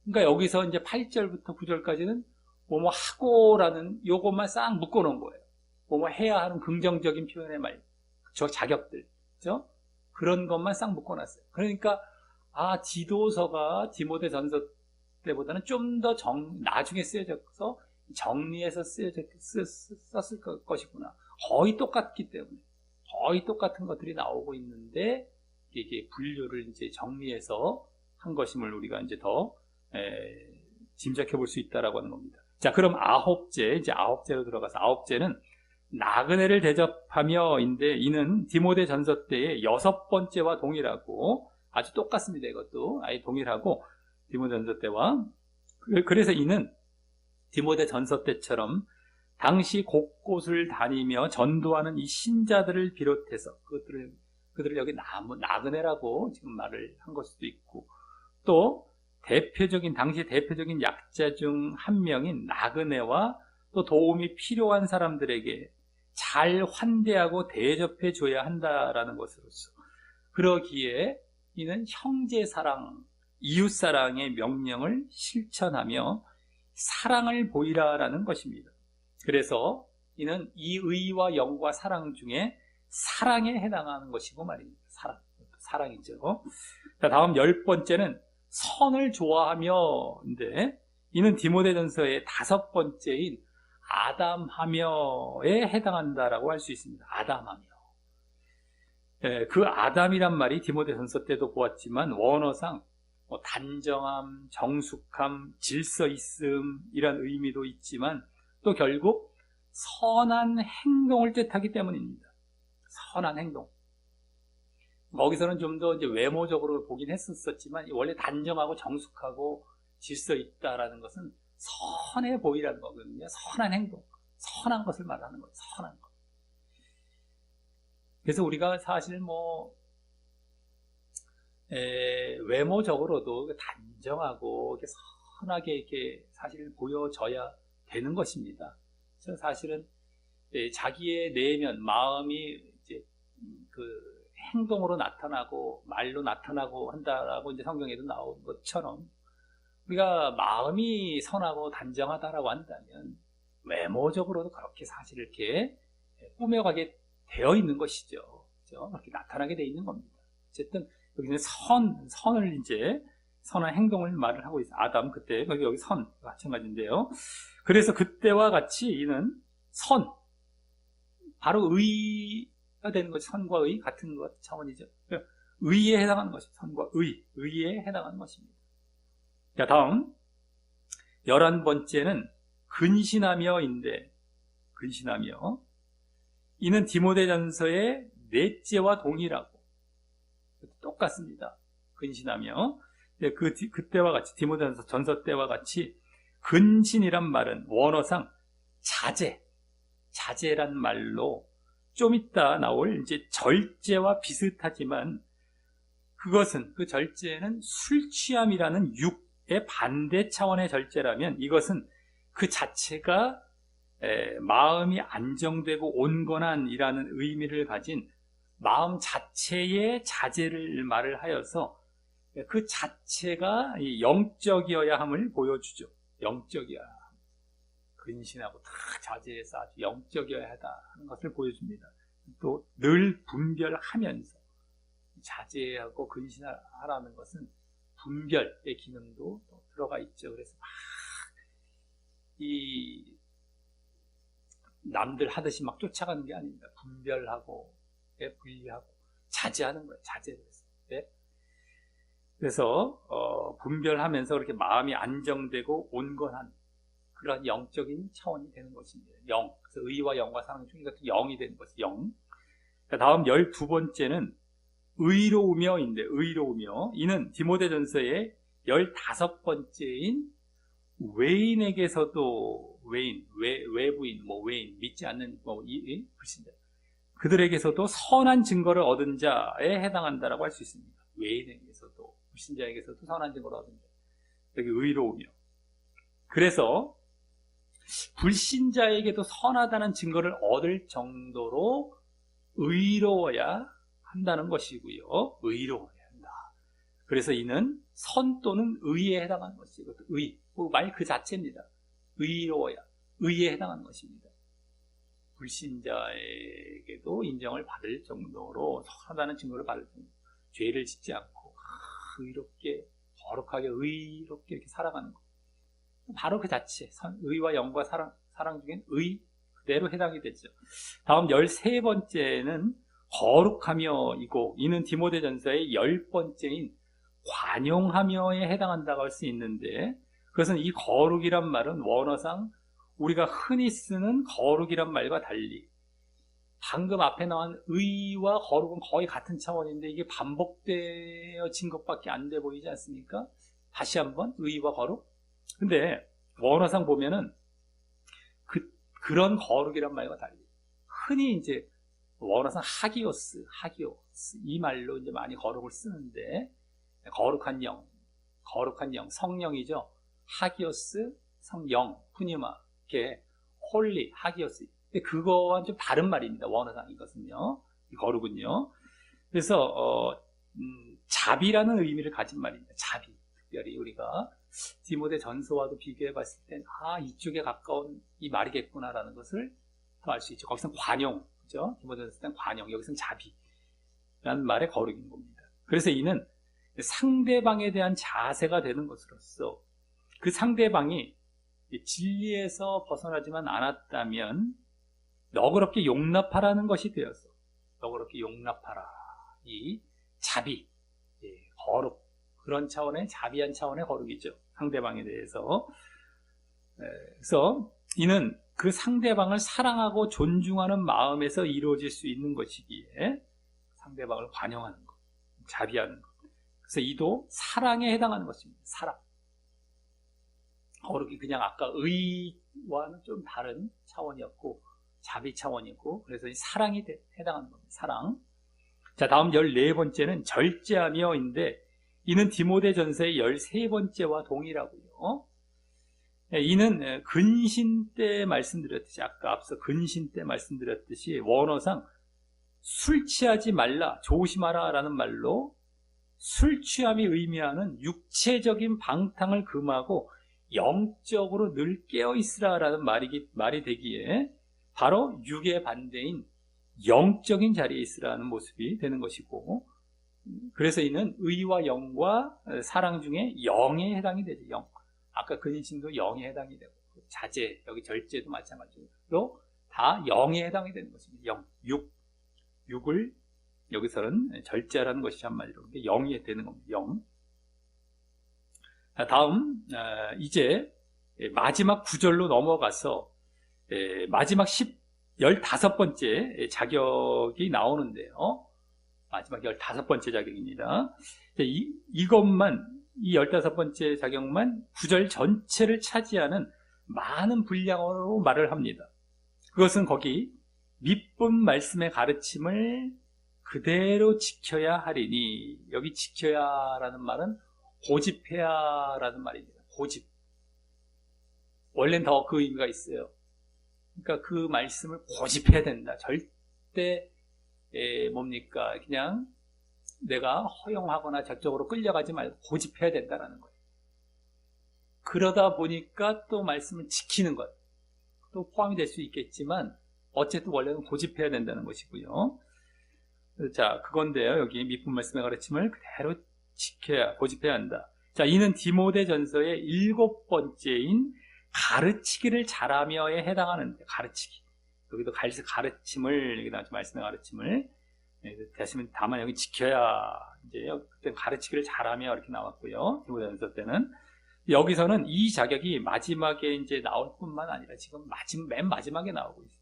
그러니까 여기서 이제 8절부터 9절까지는 뭐뭐 하고라는 요것만 싹 묶어놓은 거예요. 뭐뭐 해야 하는 긍정적인 표현의 말, 저 자격들, 그죠? 그런 것만 싹 묶어놨어요. 그러니까, 지도서가 디모데 전서 때보다는 좀 더 나중에 쓰여져서 정리해서 썼을 것이구나. 거의 똑같기 때문에 거의 똑같은 것들이 나오고 있는데 이게 분류를 이제 정리해서 한 것임을 우리가 이제 더 짐작해 볼 수 있다라고 하는 겁니다. 자, 그럼 9째, 이제 9째로 들어가서 9째는 나그네를 대접하며인데 이는 디모데 전서 때의 6번째와 동일하고 아주 똑같습니다. 이것도 아예 동일하고 디모데 전서 때와 그래서 이는 디모데 전서 때처럼 당시 곳곳을 다니며 전도하는 이 신자들을 비롯해서 그들을 여기 나그네라고 지금 말을 한 걸 수도 있고 또 당시 대표적인 약자 중 한 명인 나그네와 또 도움이 필요한 사람들에게 잘 환대하고 대접해 줘야 한다라는 것으로서 그러기에 이는 형제사랑, 이웃사랑의 명령을 실천하며 사랑을 보이라라는 것입니다. 그래서 이는 이 의와 영과 사랑 중에 사랑에 해당하는 것이고 말입니다. 사랑이죠. 자, 다음 10번째는 선을 좋아하며인데 이는 디모데전서의 5번째인 아담하며에 해당한다라고 할 수 있습니다. 아담하며. 그 아담이란 말이 디모데전서 때도 보았지만 원어상 단정함, 정숙함, 질서 있음 이란 의미도 있지만 또 결국 선한 행동을 뜻하기 때문입니다. 선한 행동. 거기서는 좀 더 이제 외모적으로 보긴 했었지만 원래 단정하고 정숙하고 질서 있다라는 것은 선해 보이라는 거거든요. 선한 행동, 선한 것을 말하는 거예요. 선한 것. 그래서 우리가 사실 외모적으로도 단정하고 이렇게 선하게 이렇게 사실 보여져야 되는 것입니다. 그래서 사실은 자기의 내면, 마음이 이제 그 행동으로 나타나고 말로 나타나고 한다라고 이제 성경에도 나온 것처럼 우리가 마음이 선하고 단정하다라고 한다면 외모적으로도 그렇게 사실 이렇게 꾸며가게 되어 있는 것이죠. 그렇죠? 그렇게 나타나게 되어 있는 겁니다. 어쨌든 여기는 선을 이제 선한 행동을 말을 하고 있어요. 아담 그때 여기 선 마찬가지인데요. 그래서 그때와 같이 이는 선 바로 의가 되는 것이 선과 의 같은 것 차원이죠. 의에 해당하는 것이 선과 의에 해당하는 것입니다. 자, 다음 11번째는 근신하며인데 근신하며 이는 디모데전서의 넷째와 동일하고 똑같습니다. 근신하며 그때와 같이 디모데전서 때와 같이 근신이란 말은 원어상 자제란 말로 좀 이따 나올 이제 절제와 비슷하지만 그것은 그 절제는 술 취함이라는 육의 반대 차원의 절제라면 이것은 그 자체가 마음이 안정되고 온건한이라는 의미를 가진 마음 자체의 자제를 말을 하여서 그 자체가 영적이어야 함을 보여주죠. 영적이어야 함. 근신하고 다 자제해서 아주 영적이어야 하는 것을 보여줍니다. 또 늘 분별하면서 자제하고 근신하라는 것은 분별의 기능도 들어가 있죠. 그래서 막 이 남들 하듯이 막 쫓아가는 게 아닙니다. 분별하고 분리하고 자제하는 거예요. 자제를 해서. 네? 그래서 분별하면서 그렇게 마음이 안정되고 온건한 그런 영적인 차원이 되는 것입니다. 영. 그래서 의와 영과 사랑 중 이것도 영이 되는 것이 영. 다음 12번째는 의로우며인데 의로우며 이는 디모데전서의 15번째인 외인에게서도 외부인, 외인, 믿지 않는 불신자 그들에게서도 선한 증거를 얻은 자에 해당한다라고 할 수 있습니다. 외인에게서도 불신자에게서도 선한 증거를 얻은 자. 여기 의로우며. 그래서 불신자에게도 선하다는 증거를 얻을 정도로 의로워야 한다는 것이고요. 의로워야 한다. 그래서 이는 선 또는 의에 해당하는 것이고 의, 말 그 자체입니다. 의로워야, 의에 해당하는 것입니다. 불신자에게도 인정을 받을 정도로 선하다는 증거를 받을 정도로 죄를 짓지 않고 의롭게, 거룩하게, 의롭게 이렇게 살아가는 것. 바로 그 자체, 의와 영과 사랑 중엔 의 그대로 해당이 되죠. 다음 13번째는 거룩하며이고 이는 디모데전서의 10번째인 관용하며에 해당한다고 할 수 있는데 그것은 이 거룩이란 말은 원어상 우리가 흔히 쓰는 거룩이란 말과 달리 방금 앞에 나온 의와 거룩은 거의 같은 차원인데 이게 반복되어진 것밖에 안 돼 보이지 않습니까? 다시 한번 의와 거룩. 근데 원어상 보면은 그런 거룩이란 말과 달리 흔히 이제 원어상 하기오스 이 말로 이제 많이 거룩을 쓰는데 거룩한 영, 성령이죠. 하기오스, 성령, 푸니마, 이렇게 홀리, 하기오스. 근데 그거와 좀 다른 말입니다. 원어상 이것은요, 이 거룩은요. 그래서 자비라는 의미를 가진 말입니다. 자비. 특별히 우리가 디모데 전서와도 비교해 봤을 땐 이쪽에 가까운 이 말이겠구나라는 것을 더 알 수 있죠. 거기서는 관용, 그죠? 디모데 전서 때는 관용, 여기서는 자비라는 말의 거룩인 겁니다. 그래서 이는 상대방에 대한 자세가 되는 것으로서 그 상대방이 진리에서 벗어나지만 않았다면 너그럽게 용납하라는 것이 되어서 너그럽게 용납하라. 이 자비, 거룩, 그런 차원의 자비한 차원의 거룩이죠. 상대방에 대해서. 그래서 이는 그 상대방을 사랑하고 존중하는 마음에서 이루어질 수 있는 것이기에 상대방을 관용하는 것, 자비하는 것. 그래서 이도 사랑에 해당하는 것입니다. 사랑. 거룩이 그냥 아까 의와는 좀 다른 차원이었고 자비 차원이고 그래서 이 사랑이 해당하는 겁니다. 사랑. 자, 다음 14번째는 절제하며인데 이는 디모데 전서의 13번째와 동일하고요. 이는 근신 때 말씀드렸듯이, 아까 앞서 근신 때 말씀드렸듯이 원어상 술 취하지 말라, 조심하라 라는 말로 술 취함이 의미하는 육체적인 방탕을 금하고 영적으로 늘 깨어있으라 라는 말이 되기에 바로 육의 반대인 영적인 자리에 있으라는 모습이 되는 것이고, 그래서 이는 의와 영과 사랑 중에 영에 해당이 되죠. 영. 아까 근신도 영에 해당이 되고, 자제, 여기 절제도 마찬가지로 다 영에 해당이 되는 것입니다. 영, 육을 여기서는 절제하라는 것이 한마디로 영이 되는 겁니다. 영. 다음 이제 마지막 구절로 넘어가서 마지막 15번째 자격이 나오는데요. 마지막 15번째 자격입니다. 이것만, 이 15번째 자격만 구절 전체를 차지하는 많은 분량으로 말을 합니다. 그것은 거기 밑분 말씀의 가르침을 그대로 지켜야 하리니, 여기 지켜야 라는 말은 고집해야 라는 말입니다. 고집. 원래는 더 그 의미가 있어요. 그러니까 그 말씀을 고집해야 된다. 절대 뭡니까? 그냥 내가 허용하거나 적극적으로 끌려가지 말고 고집해야 된다는 거예요. 그러다 보니까 또 말씀을 지키는 것, 또 포함이 될 수 있겠지만 어쨌든 원래는 고집해야 된다는 것이고요. 자, 그건데요. 여기 밑분 말씀의 가르침을 그대로 지켜야, 고집해야 한다. 자, 이는 디모데전서의 7번째인 가르치기를 잘하며에 해당하는데, 가르치기. 여기도 가르침을, 여기 나왔죠. 말씀의 가르침을. 대신에 다만 여기 지켜야, 이제 그때 가르치기를 잘하며 이렇게 나왔고요. 디모데전서 때는. 여기서는 이 자격이 마지막에 이제 나올 뿐만 아니라 지금 맨 마지막에 나오고 있어요.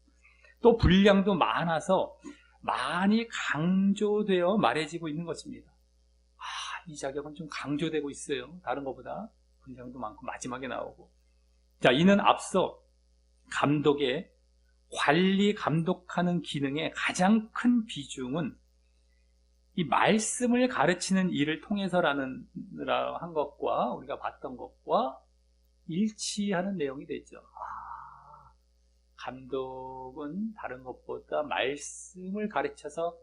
또 분량도 많아서 많이 강조되어 말해지고 있는 것입니다. 이 자격은 좀 강조되고 있어요. 다른 것보다 분량도 많고 마지막에 나오고. 자, 이는 앞서 감독의 관리 감독하는 기능의 가장 큰 비중은 이 말씀을 가르치는 일을 통해서라는 한 것과 우리가 봤던 것과 일치하는 내용이 되죠. 감독은 다른 것보다 말씀을 가르쳐서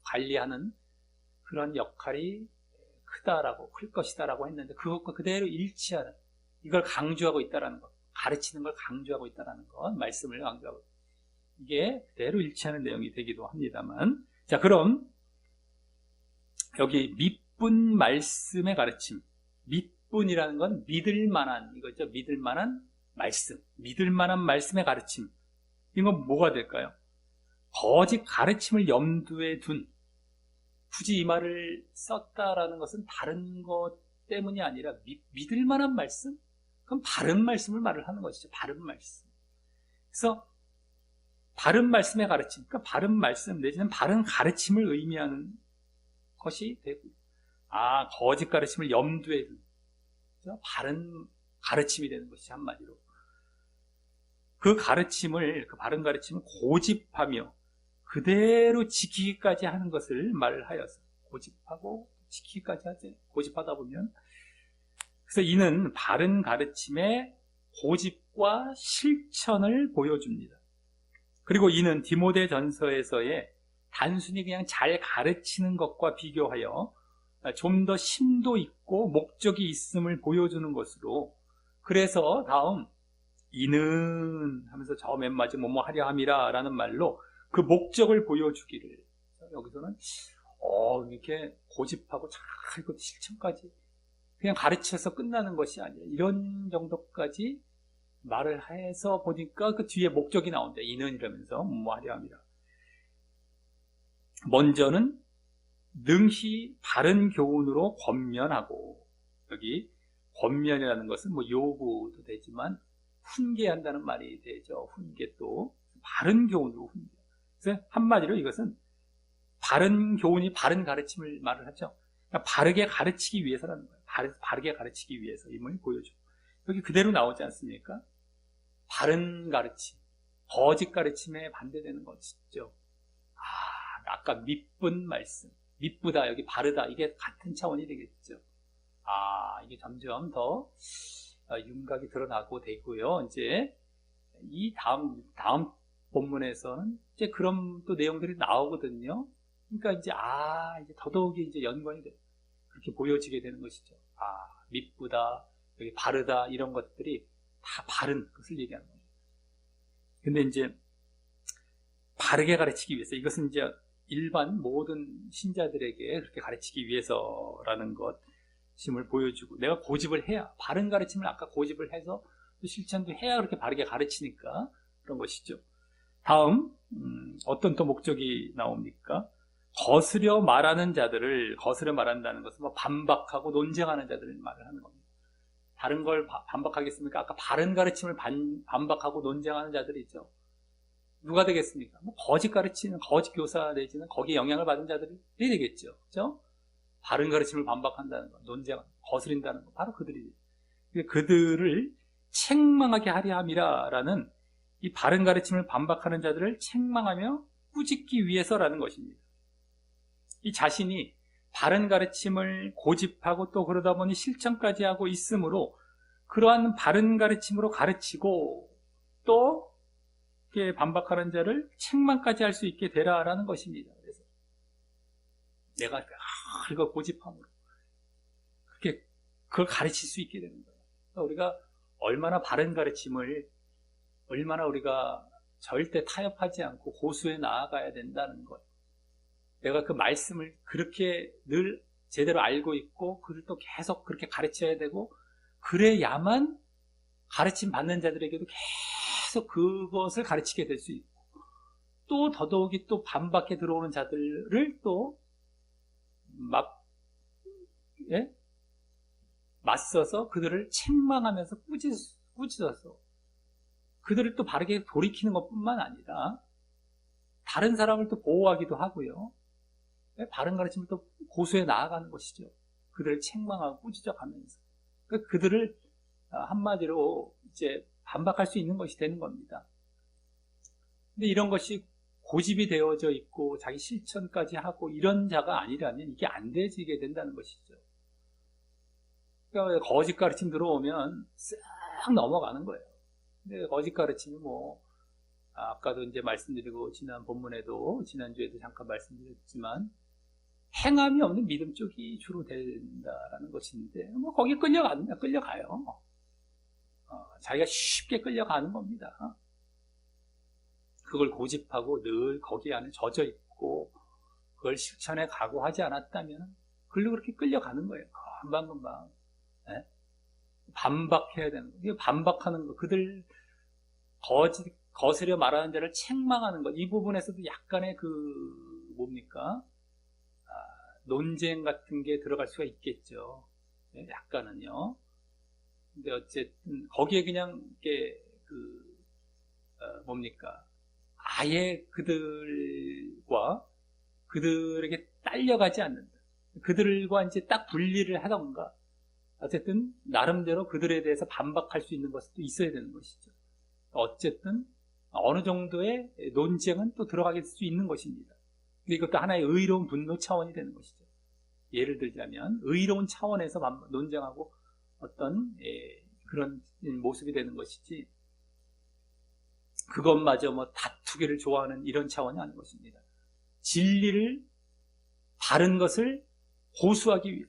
관리하는 그런 역할이 크다라고, 클 것이다라고 했는데 그것과 그대로 일치하는, 이걸 강조하고 있다라는 것, 가르치는 걸 강조하고 있다라는 것, 말씀을 강조하고, 이게 그대로 일치하는 내용이 되기도 합니다만. 자, 그럼 여기 밑분 말씀의 가르침, 밑분이라는 건 믿을 만한 이거죠. 믿을 만한 말씀, 믿을 만한 말씀의 가르침. 이건 뭐가 될까요? 거짓 가르침을 염두에 둔, 굳이 이 말을 썼다라는 것은 다른 것 때문이 아니라 믿을 만한 말씀? 그럼 바른 말씀을 말을 하는 것이죠. 바른 말씀. 그래서 바른 말씀의 가르침, 그러니까 바른 말씀 내지는 바른 가르침을 의미하는 것이 되고, 거짓 가르침을 염두에 둔, 바른 가르침이 되는 것이 한마디로. 그 바른 가르침을 고집하며 그대로 지키기까지 하는 것을 말을 하여서, 고집하고 지키기까지 하지. 고집하다 보면. 그래서 이는 바른 가르침의 고집과 실천을 보여줍니다. 그리고 이는 디모데전서에서의 단순히 그냥 잘 가르치는 것과 비교하여 좀 더 심도 있고 목적이 있음을 보여주는 것으로, 그래서 다음 이는 하면서 저 맨 마지막 뭐뭐 하려 함이라 라는 말로 그 목적을 보여주기를, 여기서는 이렇게 고집하고 잘 그 실천까지 그냥 가르쳐서 끝나는 것이 아니라 이런 정도까지 말을 해서 보니까 그 뒤에 목적이 나온다. 이는 이러면서 뭐뭐 하려 함이라. 먼저는 능히 바른 교훈으로 권면하고, 여기 권면이라는 것은 뭐 요구도 되지만 훈계한다는 말이 되죠. 훈계도 바른 교훈으로 훈계. 그래서 한마디로 이것은 바른 교훈이 바른 가르침을 말을 하죠. 그러니까 바르게 가르치기 위해서라는 거예요. 바르게 가르치기 위해서임을 보여줘. 여기 그대로 나오지 않습니까? 바른 가르침, 거짓 가르침에 반대되는 것이죠. 아까 밑분 말씀, 밑부다, 여기 바르다, 이게 같은 차원이 되겠죠. 이게 점점 더 윤곽이 드러나고 되고요. 이제 이 다음 본문에서는 이제 그런 또 내용들이 나오거든요. 그러니까 이제 이제 더더욱이 이제 연관이 그렇게 보여지게 되는 것이죠. 미쁘다, 여기 바르다 이런 것들이 다 바른 것을 얘기하는 거예요. 근데 이제 바르게 가르치기 위해서, 이것은 이제 일반 모든 신자들에게 그렇게 가르치기 위해서라는 것임을 보여주고, 내가 고집을 해야, 바른 가르침을 아까 고집을 해서 또 실천도 해야 그렇게 바르게 가르치니까 그런 것이죠. 다음 어떤 또 목적이 나옵니까? 거스려 말하는 자들을, 거스려 말한다는 것은 뭐 반박하고 논쟁하는 자들을 말을 하는 겁니다. 다른 걸 반박하겠습니까? 아까 바른 가르침을 반박하고 논쟁하는 자들이 있죠. 누가 되겠습니까? 뭐 거짓 가르치는, 거짓 교사 내지는 거기에 영향을 받은 자들이 되겠죠. 그죠? 바른 가르침을 반박한다는 거, 논쟁하는, 거스린다는 거, 바로 그들이. 그들을 책망하게 하려 함이라라는, 이 바른 가르침을 반박하는 자들을 책망하며 꾸짖기 위해서라는 것입니다. 이 자신이 바른 가르침을 고집하고 또 그러다 보니 실천까지 하고 있으므로 그러한 바른 가르침으로 가르치고 또 반박하는 자를 책망까지 할 수 있게 되라라는 것입니다. 그래서 내가 이거 고집함으로 그걸 가르칠 수 있게 되는 거예요. 그러니까 우리가 얼마나 바른 가르침을, 얼마나 우리가 절대 타협하지 않고 고수해 나아가야 된다는 것. 내가 그 말씀을 그렇게 늘 제대로 알고 있고 그걸 또 계속 그렇게 가르쳐야 되고, 그래야만 가르침 받는 자들에게도 계속 그것을 가르치게 될 수 있고, 또 더더욱이 또 반박해 들어오는 자들을 또 맞서서 그들을 책망하면서 꾸짖어서 그들을 또 바르게 돌이키는 것뿐만 아니라 다른 사람을 또 보호하기도 하고요. 바른 가르침을 또 고수해 나아가는 것이죠. 그들을 책망하고 꾸짖어가면서 그들을 한마디로 이제 반박할 수 있는 것이 되는 겁니다. 근데 이런 것이 고집이 되어져 있고 자기 실천까지 하고 이런 자가 아니라면 이게 안 되지게 된다는 것이죠. 그러니까 거짓 가르침 들어오면 싹 넘어가는 거예요. 근데 거짓 가르침이 아까도 이제 말씀드리고 지난 본문에도 지난주에도 잠깐 말씀드렸지만 행함이 없는 믿음 쪽이 주로 된다라는 것인데 거기 끌려가요. 자기가 쉽게 끌려가는 겁니다. 그걸 고집하고 늘 거기 안에 젖어 있고 그걸 실천해 가고 하지 않았다면 글로 그렇게 끌려가는 거예요. 금방금방. 네? 반박해야 되는 거예요. 반박하는 거, 그들 거스려 말하는 자를 책망하는 것, 이 부분에서도 약간의 논쟁 같은 게 들어갈 수가 있겠죠. 네, 약간은요. 근데 어쨌든 거기에 그냥 이게 아예 그들에게 딸려가지 않는다. 그들과 이제 딱 분리를 하던가, 어쨌든 나름대로 그들에 대해서 반박할 수 있는 것도 있어야 되는 것이죠. 어쨌든 어느 정도의 논쟁은 또 들어가게 될 수 있는 것입니다. 이것도 하나의 의로운 분노 차원이 되는 것이죠. 예를 들자면 의로운 차원에서 논쟁하고 어떤 그런 모습이 되는 것이지, 그것마저 다투기를 좋아하는 이런 차원이 아닌 것입니다. 진리를, 바른 것을 고수하기 위해,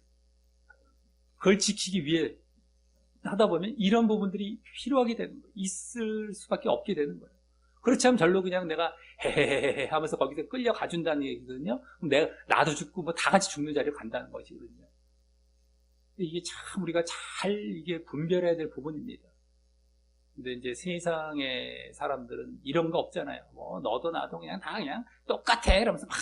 그걸 지키기 위해 하다 보면 이런 부분들이 필요하게 되는 거예요. 있을 수밖에 없게 되는 거예요. 그렇지 않으면 절로 그냥 내가 헤헤헤헤 하면서 거기서 끌려가준다는 얘기거든요. 그럼 나도 죽고 다 같이 죽는 자리로 간다는 것이거든요. 이게 참 우리가 잘 이게 분별해야 될 부분입니다. 근데 이제 세상의 사람들은 이런 거 없잖아요. 너도 나도 그냥 다 그냥 똑같아 이러면서 막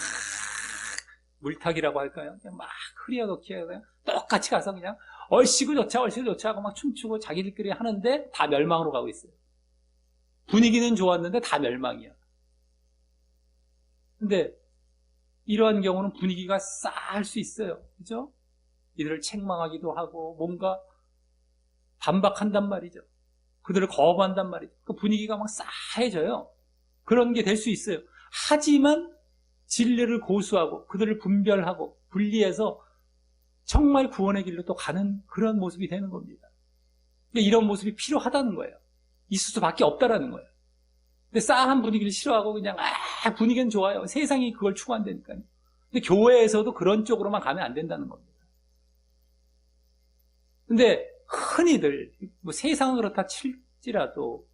물타기라고 할까요? 그냥 막 흐려놓기 그냥 똑같이 가서 그냥 얼씨구 좋자 하고 막 춤추고 자기들끼리 하는데 다 멸망으로 가고 있어요. 분위기는 좋았는데 다 멸망이야. 근데 이러한 경우는 분위기가 싸할 수 있어요. 그죠? 이들을 책망하기도 하고 뭔가 반박한단 말이죠. 그들을 거부한단 말이죠. 그 분위기가 막 싸해져요. 그런 게 될 수 있어요. 하지만 진리를 고수하고 그들을 분별하고 분리해서 정말 구원의 길로 또 가는 그런 모습이 되는 겁니다. 이런 모습이 필요하다는 거예요. 있을 수밖에 없다라는 거예요. 근데 싸한 분위기를 싫어하고 그냥 분위기는 좋아요. 세상이 그걸 추구한다니까요. 근데 교회에서도 그런 쪽으로만 가면 안 된다는 겁니다. 근데 흔히들 뭐 세상은 그렇다 칠지라도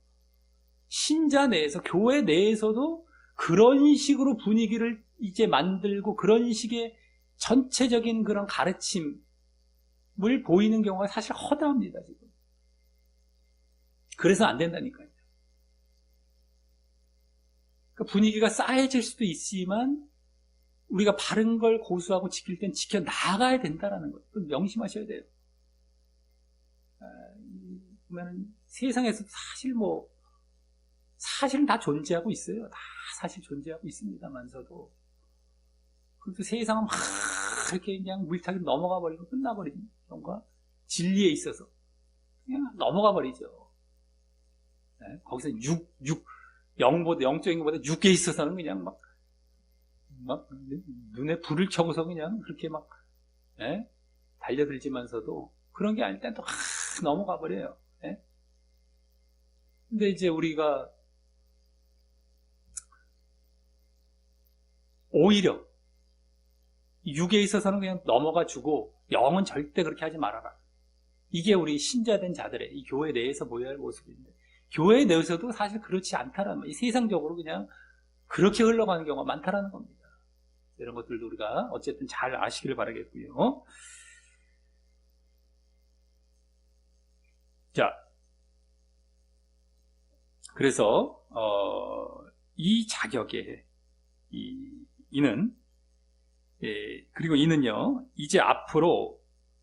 신자 내에서, 교회 내에서도 그런 식으로 분위기를 이제 만들고 그런 식의 전체적인 그런 가르침을 보이는 경우가 사실 허다합니다, 지금. 그래서 안 된다니까요. 그러니까 분위기가 싸해질 수도 있지만 우리가 바른 걸 고수하고 지킬 땐 지켜 나가야 된다는 것. 명심하셔야 돼요. 보면은 세상에서 사실은 다 존재하고 있어요. 다 사실 존재하고 있습니다만서도. 그래도 세상은 막 이렇게 그냥 물타기 넘어가 버리고 끝나버리는 경우가 진리에 있어서 그냥 넘어가 버리죠. 네? 거기서 영적인 것보다 육에 있어서는 그냥 막 눈에 불을 켜고서 그냥 그렇게 막 달려들지만서도 그런 게 아닐 땐 또 넘어가 버려요. 근데 이제 우리가 오히려 육에 있어서는 그냥 넘어가 주고 영은 절대 그렇게 하지 말아라. 이게 우리 신자된 자들의 이 교회 내에서 보여야 할 모습인데, 교회 내에서도 사실 그렇지 않다라는 거예요. 세상적으로 그냥 그렇게 흘러가는 경우가 많다라는 겁니다. 이런 것들도 우리가 어쨌든 잘 아시길 바라겠고요. 자, 그래서 이 자격에 그리고 이는요, 이제 앞으로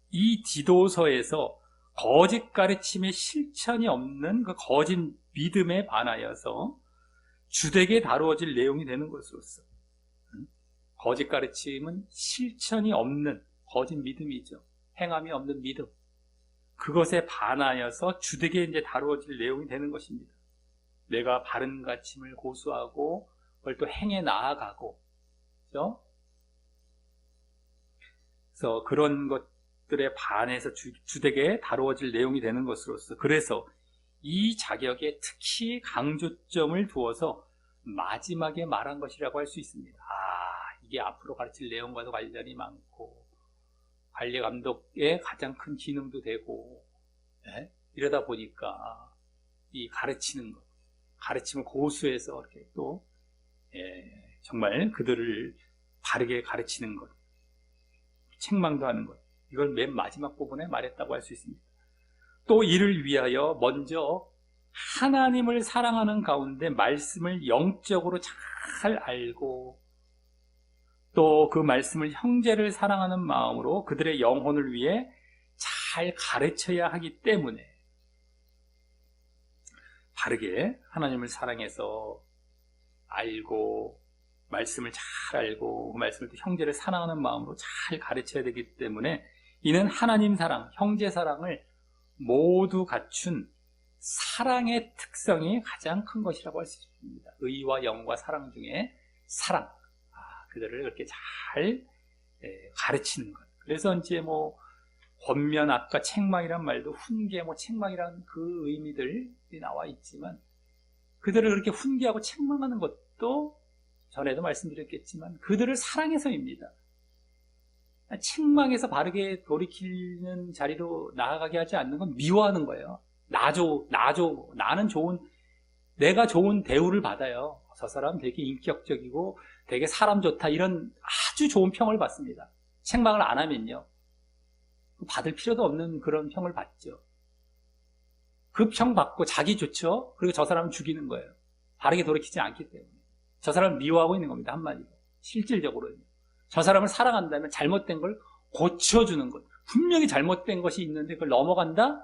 이 디도서에서 거짓 가르침의 실천이 없는 그 거짓 믿음에 반하여서 주되게 다루어질 내용이 되는 것으로서, 거짓 가르침은 실천이 없는 거짓 믿음이죠. 행함이 없는 믿음. 그것에 반하여서 주되게 이제 다루어질 내용이 되는 것입니다. 내가 바른 가르침을 고수하고 그걸 또 행해 나아가고, 그렇죠? 그래서 그런 것들에 반해서 주되게 다루어질 내용이 되는 것으로서, 그래서 이 자격에 특히 강조점을 두어서 마지막에 말한 것이라고 할 수 있습니다. 이게 앞으로 가르칠 내용과도 관련이 많고 관리 감독의 가장 큰 기능도 되고, 이러다 보니까 이 가르치는 것, 가르침을 고수해서 이렇게 또 정말 그들을 바르게 가르치는 것, 책망도 하는 것, 이걸 맨 마지막 부분에 말했다고 할 수 있습니다. 또 이를 위하여 먼저 하나님을 사랑하는 가운데 말씀을 영적으로 잘 알고, 또 그 말씀을 형제를 사랑하는 마음으로 그들의 영혼을 위해 잘 가르쳐야 하기 때문에, 바르게 하나님을 사랑해서 알고 말씀을 잘 알고 그 말씀을 또 형제를 사랑하는 마음으로 잘 가르쳐야 되기 때문에, 이는 하나님 사랑, 형제 사랑을 모두 갖춘 사랑의 특성이 가장 큰 것이라고 할 수 있습니다. 의와 영과 사랑 중에 사랑, 그들을 그렇게 잘 가르치는 것. 그래서 이제 권면, 아까 책망이란 말도 훈계, 책망이란 그 의미들이 나와 있지만, 그들을 그렇게 훈계하고 책망하는 것도 전에도 말씀드렸겠지만 그들을 사랑해서입니다. 책망해서 바르게 돌이키는 자리로 나아가게 하지 않는 건 미워하는 거예요. 나는 내가 좋은 대우를 받아요. 저 사람 되게 인격적이고 되게 사람 좋다, 이런 아주 좋은 평을 받습니다. 책망을 안 하면요, 받을 필요도 없는 그런 평을 받죠. 그 평 받고 자기 좋죠? 그리고 저 사람은 죽이는 거예요. 바르게 돌이키지 않기 때문에. 저 사람을 미워하고 있는 겁니다, 한마디로. 실질적으로는. 저 사람을 사랑한다면 잘못된 걸 고쳐주는 것. 분명히 잘못된 것이 있는데 그걸 넘어간다?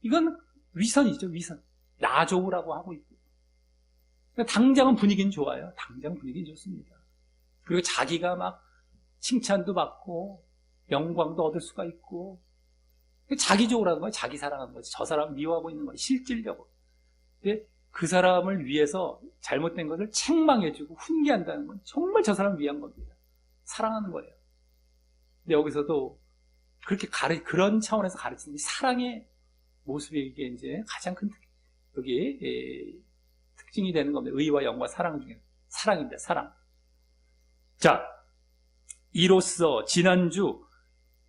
이건 위선이죠, 위선. 나 좋으라고 하고 있고. 당장은 분위기는 좋아요. 당장 분위기는 좋습니다. 그리고 자기가 막 칭찬도 받고 영광도 얻을 수가 있고, 자기 좋으라는 거예요. 자기 사랑하는 거지. 저 사람 미워하고 있는 거예요, 실질적으로. 근데 그 사람을 위해서 잘못된 것을 책망해주고 훈계한다는 건 정말 저 사람을 위한 겁니다. 사랑하는 거예요. 근데 여기서도 그렇게 그런 차원에서 가르치는 게 사랑의 모습이 이게 이제 가장 큰 특징이 되는 겁니다. 의와 영과 사랑 중에 사랑입니다. 사랑. 자, 이로써 지난주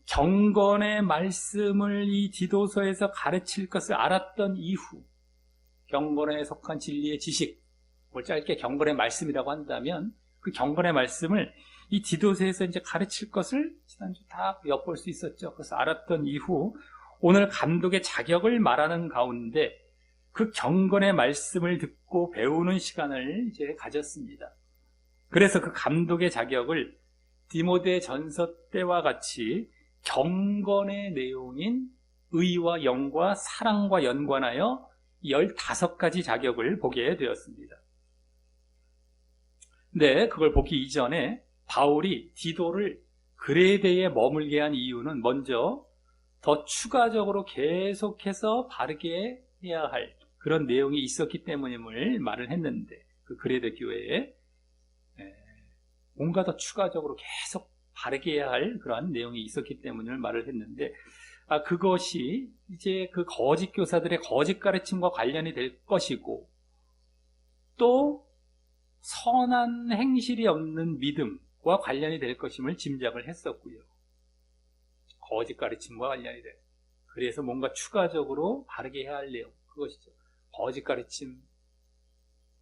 경건의 말씀을 이 디도서에서 가르칠 것을 알았던 이후, 경건에 속한 진리의 지식, 뭘 짧게 경건의 말씀이라고 한다면 그 경건의 말씀을 이 디도서에서 이제 가르칠 것을 지난주 다 엿볼 수 있었죠. 그래서 알았던 이후 오늘 감독의 자격을 말하는 가운데 그 경건의 말씀을 듣고 배우는 시간을 이제 가졌습니다. 그래서 그 감독의 자격을 디모데 전서 때와 같이 경건의 내용인 의와 영과 사랑과 연관하여 15가지 자격을 보게 되었습니다. 근데 그걸 보기 이전에 바울이 디도를 그레데에 머물게 한 이유는 먼저 더 추가적으로 계속해서 바르게 해야 할 그런 내용이 있었기 때문임을 말을 했는데, 그 그레데 교회에 뭔가 더 추가적으로 계속 바르게 해야 할 그러한 내용이 있었기 때문임을 말을 했는데, 그것이 이제 그 거짓 교사들의 거짓 가르침과 관련이 될 것이고, 또 선한 행실이 없는 믿음과 관련이 될 것임을 짐작을 했었고요. 거짓 가르침과 관련이 돼. 그래서 뭔가 추가적으로 바르게 해야 할 내용, 그것이죠. 거짓 가르침,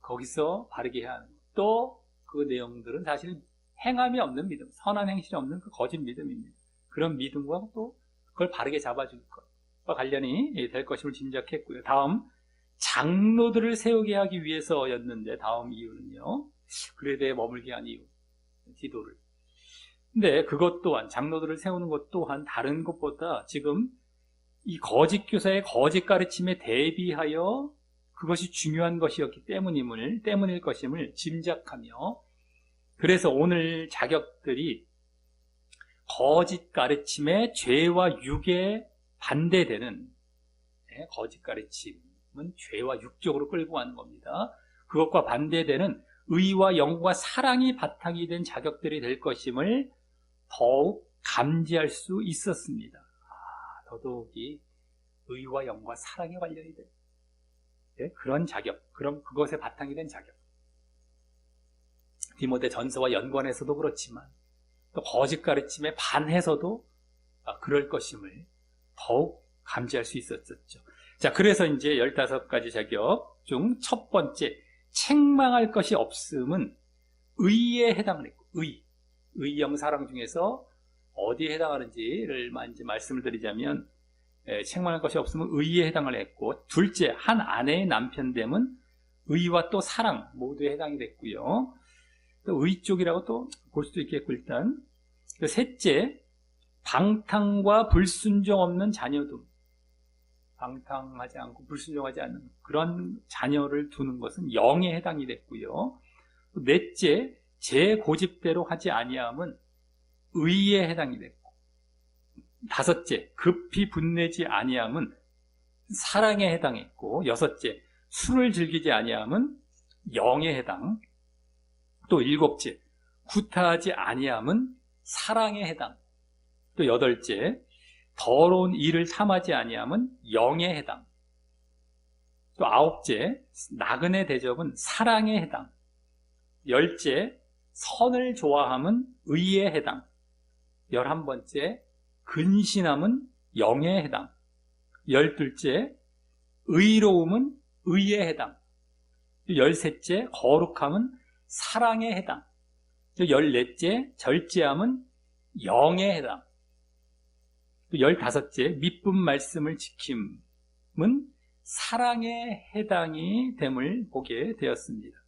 거기서 바르게 해야 하는 것. 또 그 내용들은 사실 행함이 없는 믿음, 선한 행실이 없는 그 거짓 믿음입니다. 그런 믿음과 또 그걸 바르게 잡아줄 것과 관련이 될 것임을 짐작했고요. 다음, 장로들을 세우게 하기 위해서였는데, 다음 이유는요, 그레데에 머물게 한 이유, 디도를. 근데 그것 또한, 장로들을 세우는 것 또한 다른 것보다 지금 이 거짓 교사의 거짓 가르침에 대비하여 그것이 중요한 것이었기 때문일 것임을 짐작하며, 그래서 오늘 자격들이 거짓 가르침의 죄와 육에 반대되는, 거짓 가르침은 죄와 육적으로 끌고 가는 겁니다. 그것과 반대되는 의와 영과 사랑이 바탕이 된 자격들이 될 것임을 더욱 감지할 수 있었습니다. 더더욱이 의와 영과 사랑에 관련이 된 그런 자격, 그럼 그것에 바탕이 된 자격. 디모데 전서와 연관해서도 그렇지만 또 거짓 가르침에 반해서도 그럴 것임을 더욱 감지할 수 있었죠. 자, 그래서 이제 15가지 자격 중 첫 번째, 책망할 것이 없음은 의에 해당을 했고, 의, 영, 사랑 중에서 어디에 해당하는지를 이제 말씀을 드리자면, 책망할 것이 없으면 의에 해당을 했고, 둘째, 한 아내의 남편됨은 의와 또 사랑 모두에 해당이 됐고요. 또 의 쪽이라고 또 볼 수도 있겠고, 일단. 셋째, 방탕과 불순종 없는 자녀됨. 방탕하지 않고 불순종하지 않는 그런 자녀를 두는 것은 영에 해당이 됐고요. 넷째, 제 고집대로 하지 아니함은 의에 해당이 됐고, 다섯째, 급히 분내지 아니함은 사랑에 해당했고, 여섯째, 술을 즐기지 아니함은 영에 해당, 또 일곱째, 구타하지 아니함은 사랑에 해당, 또 여덟째, 더러운 일을 탐하지 아니함은 영에 해당, 또 아홉째, 나그네 대접은 사랑에 해당, 열째, 선을 좋아함은 의에 해당, 11번째, 근신함은 영에 해당, 12째, 의로움은 의에 해당, 13째, 거룩함은 사랑에 해당, 14째, 절제함은 영에 해당, 또 15째, 미쁜 말씀을 지킴은 사랑에 해당이 됨을 보게 되었습니다.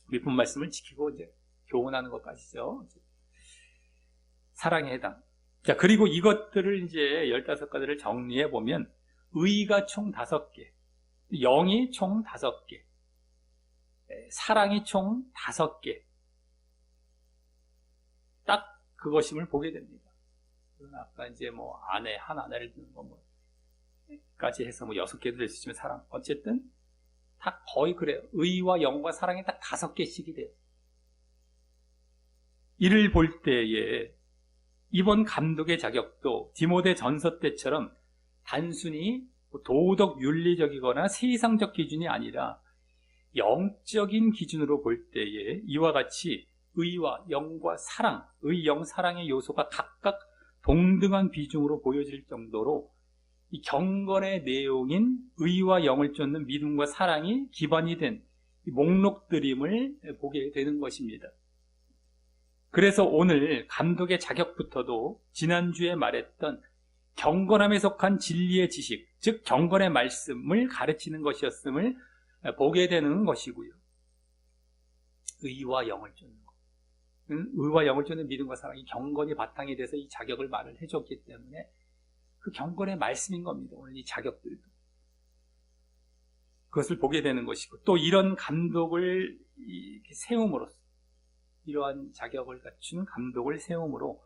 미쁜 말씀을 지키고 이제 교훈하는 것까지죠. 사랑에 해당. 자, 그리고 이것들을 이제 15가지를 정리해 보면, 의가 총 5개, 영이 총 5개, 사랑이 총 5개, 딱 그것임을 보게 됩니다. 아까 이제 한 아내를 두는 까지 해서 6개도 될 수 있지만 사랑. 어쨌든, 다 거의 그래요. 의와 영과 사랑이 딱 5개씩이 돼요. 이를 볼 때에 이번 감독의 자격도 디모데 전서 때처럼 단순히 도덕 윤리적이거나 세상적 기준이 아니라 영적인 기준으로 볼 때에 이와 같이 의와 영과 사랑, 의, 영, 사랑의 요소가 각각 동등한 비중으로 보여질 정도로 이 경건의 내용인 의와 영을 쫓는 믿음과 사랑이 기반이 된 목록들임을 보게 되는 것입니다. 그래서 오늘 감독의 자격부터도 지난주에 말했던 경건함에 속한 진리의 지식, 즉 경건의 말씀을 가르치는 것이었음을 보게 되는 것이고요. 의와 영을 쫓는 것. 의와 영을 쫓는 믿음과 사랑이 경건이 바탕이 돼서 이 자격을 말을 해줬기 때문에 그 경건의 말씀인 겁니다. 오늘 이 자격들도. 그것을 보게 되는 것이고, 또 이런 감독을 세움으로써, 이러한 자격을 갖춘 감독을 세움으로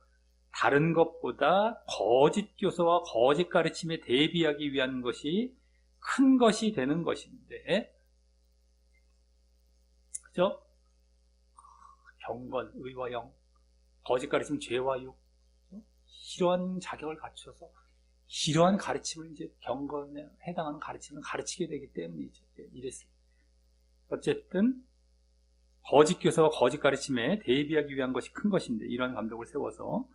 다른 것보다 거짓 교사와 거짓 가르침에 대비하기 위한 것이 큰 것이 되는 것인데, 그죠? 경건, 의와 영, 거짓 가르침, 죄와 육, 이러한 자격을 갖춰서 이러한 가르침을 이제 경건에 해당하는 가르침을 가르치게 되기 때문이죠. 이랬어요. 어쨌든 거짓 교사와 거짓 가르침에 대비하기 위한 것이 큰 것인데, 이런 감독을 세워서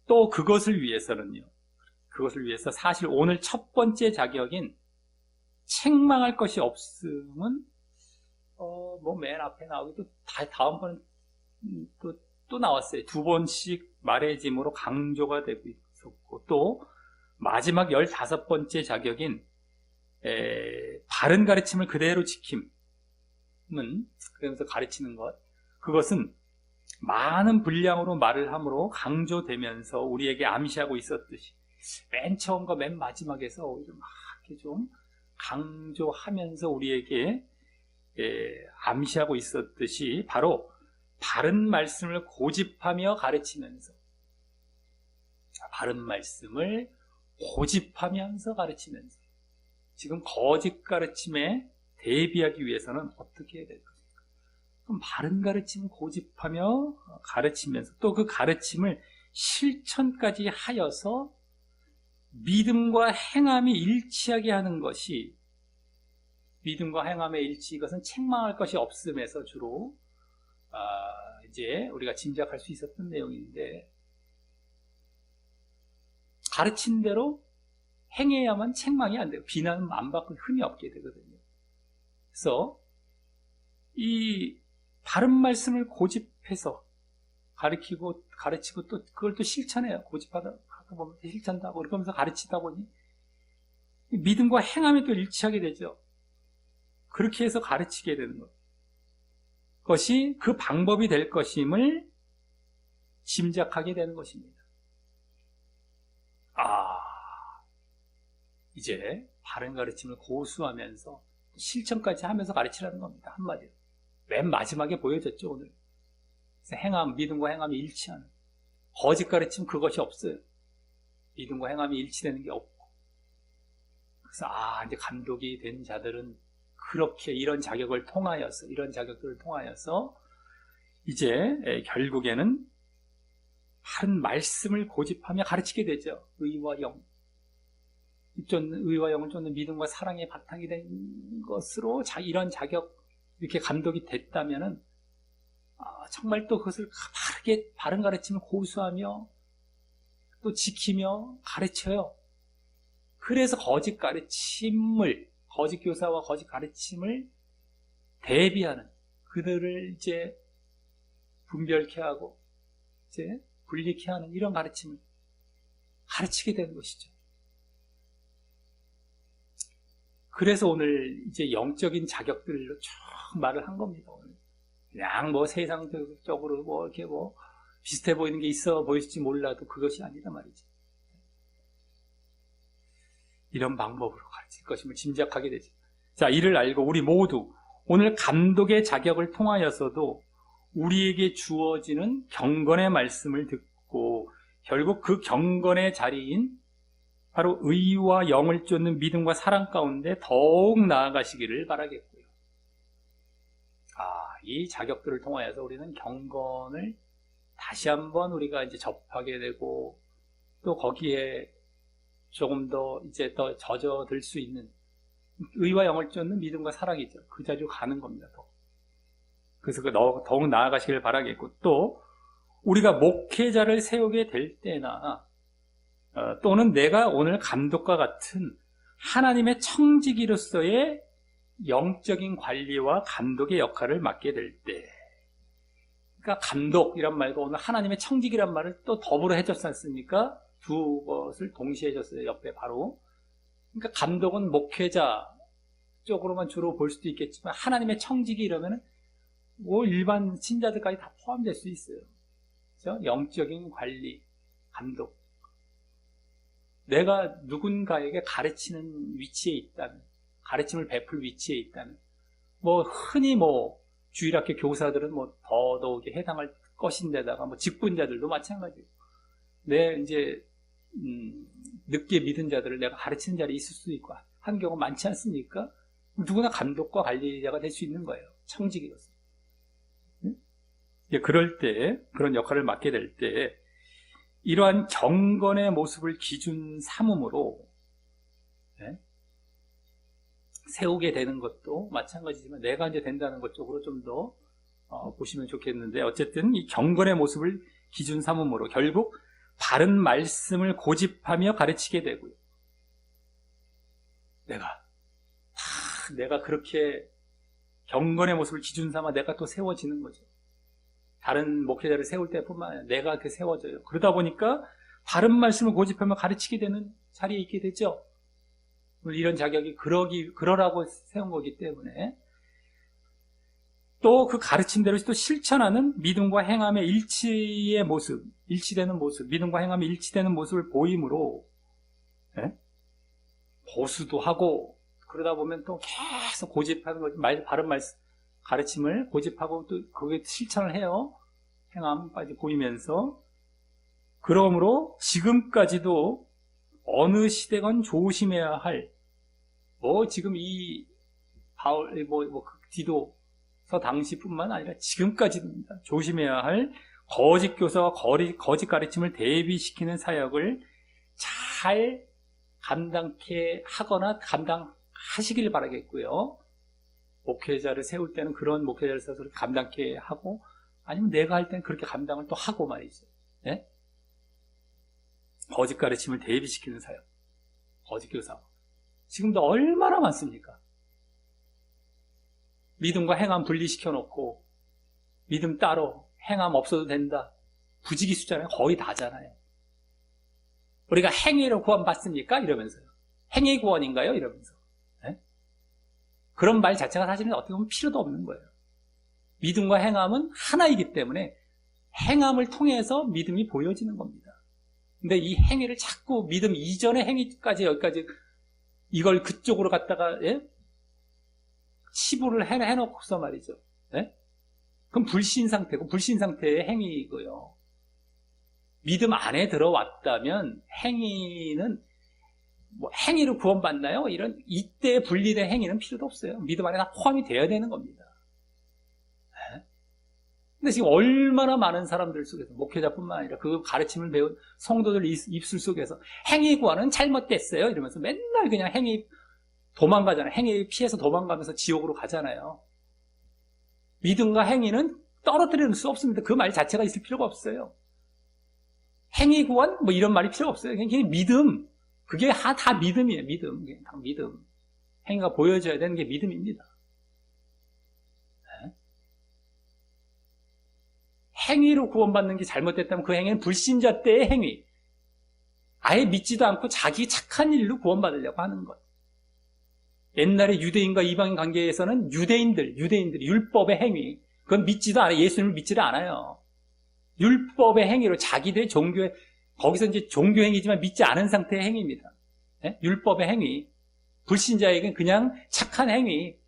또 그것을 위해서는요. 그것을 위해서 사실 오늘 첫 번째 자격인 책망할 것이 없음은 뭐 맨 앞에 나오기도 다음번은 또 나왔어요. 2번씩 말해짐으로 강조가 되고 있었고, 또 마지막 15번째 자격인 바른 가르침을 그대로 지킴은, 그러면서 가르치는 것, 그것은 많은 분량으로 말을 함으로 강조되면서 우리에게 암시하고 있었듯이 맨 처음과 맨 마지막에서 오히려 막 이렇게 좀 강조하면서 우리에게 암시하고 있었듯이 바로 바른 말씀을 고집하며 가르치면서, 바른 말씀을 고집하면서 가르치면서, 지금 거짓 가르침에 대비하기 위해서는 어떻게 해야 될까? 그럼 바른 가르침을 고집하며 가르치면서 또 그 가르침을 실천까지 하여서 믿음과 행함이 일치하게 하는 것이, 믿음과 행함의 일치, 이것은 책망할 것이 없음에서 주로 이제 우리가 짐작할 수 있었던 내용인데, 가르친 대로 행해야만 책망이 안 돼요. 비난은 안 받고 흠이 없게 되거든요. 그래서 이 바른 말씀을 고집해서 가르치고 또 그걸 또 실천해요. 고집하다 보면 실천도 하고 그러면서 가르치다 보니 믿음과 행함이 또 일치하게 되죠. 그렇게 해서 가르치게 되는 것, 것이 그 방법이 될 것임을 짐작하게 되는 것입니다. 이제 바른 가르침을 고수하면서 실천까지 하면서 가르치라는 겁니다. 한마디로. 맨 마지막에 보여졌죠, 오늘. 그래서 믿음과 행함이 일치하는. 거짓 가르침 그것이 없어요. 믿음과 행함이 일치되는 게 없고. 그래서 이제 감독이 된 자들은 그렇게 이런 자격들을 통하여서 이제 결국에는 바른 말씀을 고집하며 가르치게 되죠. 의와 영을 쫓는 믿음과 사랑의 바탕이 된 것으로 이런 자격, 이렇게 감독이 됐다면은 정말 또 그것을 바른 가르침을 고수하며 또 지키며 가르쳐요. 그래서 거짓 교사와 거짓 가르침을 대비하는, 그들을 이제 분별케 하고 이제 분리케 하는 이런 가르침을 가르치게 되는 것이죠. 그래서 오늘 이제 영적인 자격들로 쭉 말을 한 겁니다. 오늘 그냥 뭐 세상적으로 뭐 이렇게 뭐 비슷해 보이는 게 있어 보일지 몰라도 그것이 아니다 말이지. 이런 방법으로 가르칠 것임을 짐작하게 되죠. 자, 이를 알고 우리 모두 오늘 감독의 자격을 통하여서도 우리에게 주어지는 경건의 말씀을 듣고 결국 그 경건의 자리인 바로 의와 영을 쫓는 믿음과 사랑 가운데 더욱 나아가시기를 바라겠고요. 이 자격들을 통하여서 우리는 경건을 다시 한번 우리가 이제 접하게 되고 또 거기에 조금 더 이제 더 젖어들 수 있는 의와 영을 쫓는 믿음과 사랑이죠. 그 자리로 가는 겁니다. 그래서 더욱 나아가시길 바라겠고, 또 우리가 목회자를 세우게 될 때나 또는 내가 오늘 감독과 같은 하나님의 청지기로서의 영적인 관리와 감독의 역할을 맡게 될 때, 그러니까 감독이란 말과 오늘 하나님의 청지기란 말을 또 더불어 해줬지 않습니까? 두 것을 동시에 해줬어요. 옆에 바로. 그러니까 감독은 목회자 쪽으로만 주로 볼 수도 있겠지만 하나님의 청지기 이러면은 뭐 일반 신자들까지 다 포함될 수 있어요. 그렇죠? 영적인 관리, 감독. 내가 누군가에게 가르치는 위치에 있다면, 가르침을 베풀 위치에 있다면, 뭐 흔히 뭐 주일학교 교사들은 뭐 더더욱이 해당할 것인데다가 뭐 직분자들도 마찬가지예요. 내 이제 늦게 믿은 자들을 내가 가르치는 자리에 있을 수도 있고 한 경우 많지 않습니까? 누구나 감독과 관리자가 될 수 있는 거예요. 청지기로서. 그럴 때, 그런 역할을 맡게 될 때 이러한 경건의 모습을 기준 삼음으로 세우게 되는 것도 마찬가지지만 내가 이제 된다는 것 쪽으로 좀 더 보시면 좋겠는데, 어쨌든 이 경건의 모습을 기준 삼음으로 결국 바른 말씀을 고집하며 가르치게 되고요. 내가 그렇게 경건의 모습을 기준 삼아 내가 또 세워지는 거죠. 다른 목회자를 세울 때뿐만 아니라 내가 이렇게 세워져요. 그러다 보니까 바른 말씀을 고집하며 가르치게 되는 자리에 있게 되죠. 이런 자격이 그러라고 세운 거기 때문에, 또 그 가르침대로 또 실천하는 믿음과 행함의 일치되는 모습, 믿음과 행함의 일치되는 모습을 보임으로 보수도 하고, 그러다 보면 또 계속 고집하는 거지. 바른 말씀, 가르침을 고집하고 또 그게 실천을 해요. 행함까지 보이면서. 그러므로 지금까지도 어느 시대건 조심해야 할, 지금 이 바울, 디도서 당시뿐만 아니라 지금까지입니다. 조심해야 할 거짓 교사와 거짓 가르침을 대비시키는 사역을 잘 감당케 하거나 감당하시길 바라겠고요. 목회자를 세울 때는 그런 목회자를 세워서 감당케 하고, 아니면 내가 할 때는 그렇게 감당을 또 하고 말이죠. 네? 거짓 가르침을 대비시키는 사역, 거짓 교사. 지금도 얼마나 많습니까? 믿음과 행함 분리시켜 놓고 믿음 따로 행함 없어도 된다. 부지기수잖아요. 거의 다잖아요. 우리가 행위로 구원받습니까? 이러면서요. 행위 구원인가요? 이러면서. 네? 그런 말 자체가 사실은 어떻게 보면 필요도 없는 거예요. 믿음과 행함은 하나이기 때문에 행함을 통해서 믿음이 보여지는 겁니다. 근데 이 행위를 자꾸 믿음 이전의 행위까지 여기까지 이걸 그쪽으로 갖다가 치부를 해놓고서 말이죠. 그럼 불신 상태고, 불신 상태의 행위이고요. 믿음 안에 들어왔다면 행위는 행위로 구원받나요? 이때 분리된 행위는 필요도 없어요. 믿음 안에 다 포함이 되어야 되는 겁니다. 근데 지금 얼마나 많은 사람들 속에서, 목회자뿐만 아니라 그 가르침을 배운 성도들 입술 속에서 행위 구원은 잘못됐어요 이러면서 맨날 그냥 행위 도망가잖아요. 행위 피해서 도망가면서 지옥으로 가잖아요. 믿음과 행위는 떨어뜨릴 수 없습니다. 그 말 자체가 있을 필요가 없어요. 행위 구원 이런 말이 필요 없어요. 그냥 믿음, 그게 다 믿음이에요. 믿음, 다 믿음. 행위가 보여져야 되는 게 믿음입니다. 행위로 구원받는 게 잘못됐다면 그 행위는 불신자 때의 행위. 아예 믿지도 않고 자기 착한 일로 구원받으려고 하는 것. 옛날에 유대인과 이방인 관계에서는 유대인들이 율법의 행위, 그건 믿지도 않아요. 예수님을 믿지도 않아요. 율법의 행위로 자기들의 거기서 이제 종교 행위지만 믿지 않은 상태의 행위입니다. 율법의 행위. 불신자에게는 그냥 착한 행위.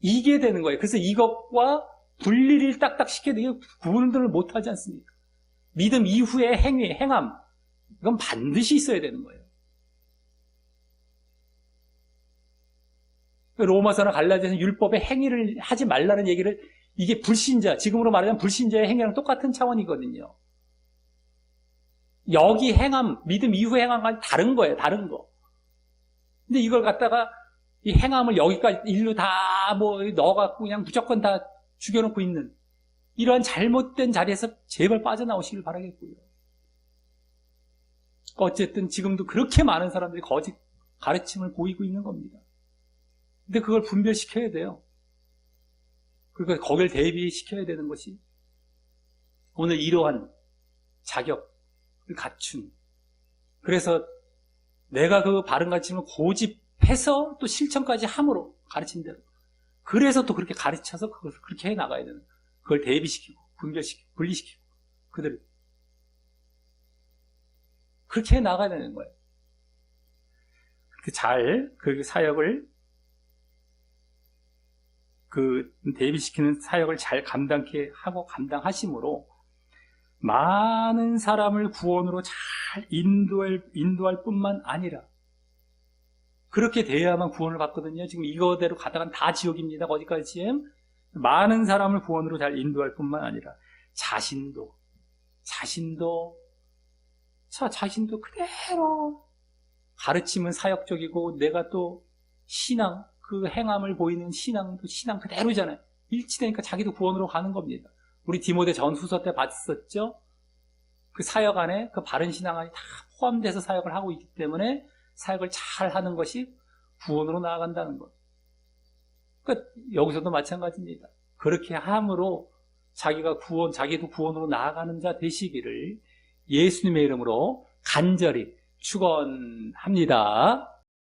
이게 되는 거예요. 그래서 이것과 분리를 딱딱 시켜야 되게 구분을 못하지 않습니까? 믿음 이후의 행함, 이건 반드시 있어야 되는 거예요. 로마서나 갈라디아서는 율법의 행위를 하지 말라는 얘기를, 이게 지금으로 말하자면 불신자의 행위랑 똑같은 차원이거든요. 여기 행함, 믿음 이후 행함과는 다른 거예요. 다른 거. 근데 이걸 갖다가 이 행함을 여기까지 일로 다 뭐 넣어갖고 그냥 무조건 다 죽여놓고 있는 이러한 잘못된 자리에서 제발 빠져나오시길 바라겠고요. 어쨌든 지금도 그렇게 많은 사람들이 거짓 가르침을 보이고 있는 겁니다. 근데 그걸 분별시켜야 돼요. 그러니까 거기를 대비시켜야 되는 것이 오늘 이러한 자격을 갖춘, 그래서 내가 그 바른 가르침을 고집해서 또 실천까지 함으로 가르친 대로, 그래서 또 그렇게 가르쳐서 그것을 그렇게 해 나가야 되는, 그걸 대비시키고 분별시키고 분리시키고 그대로 그렇게 해 나가야 되는 거예요. 그 사역을 그 대비시키는 사역을 잘 감당케 하고 감당하심으로 많은 사람을 구원으로 잘 인도할 뿐만 아니라, 그렇게 돼야만 구원을 받거든요. 지금 이거대로 가다간 다 지옥입니다. 거기까지. 많은 사람을 구원으로 잘 인도할 뿐만 아니라 자신도 그대로 가르침은 사역적이고, 내가 또 신앙, 그 행함을 보이는 신앙도 신앙 그대로잖아요. 일치되니까 자기도 구원으로 가는 겁니다. 우리 디모데 전후서 때 봤었죠? 그 사역 안에 그 바른 신앙 안에 다 포함돼서 사역을 하고 있기 때문에 사역을 잘 하는 것이 구원으로 나아간다는 것. 그러니까 여기서도 마찬가지입니다. 그렇게 함으로 자기도 구원으로 나아가는 자 되시기를 예수님의 이름으로 간절히 축원합니다.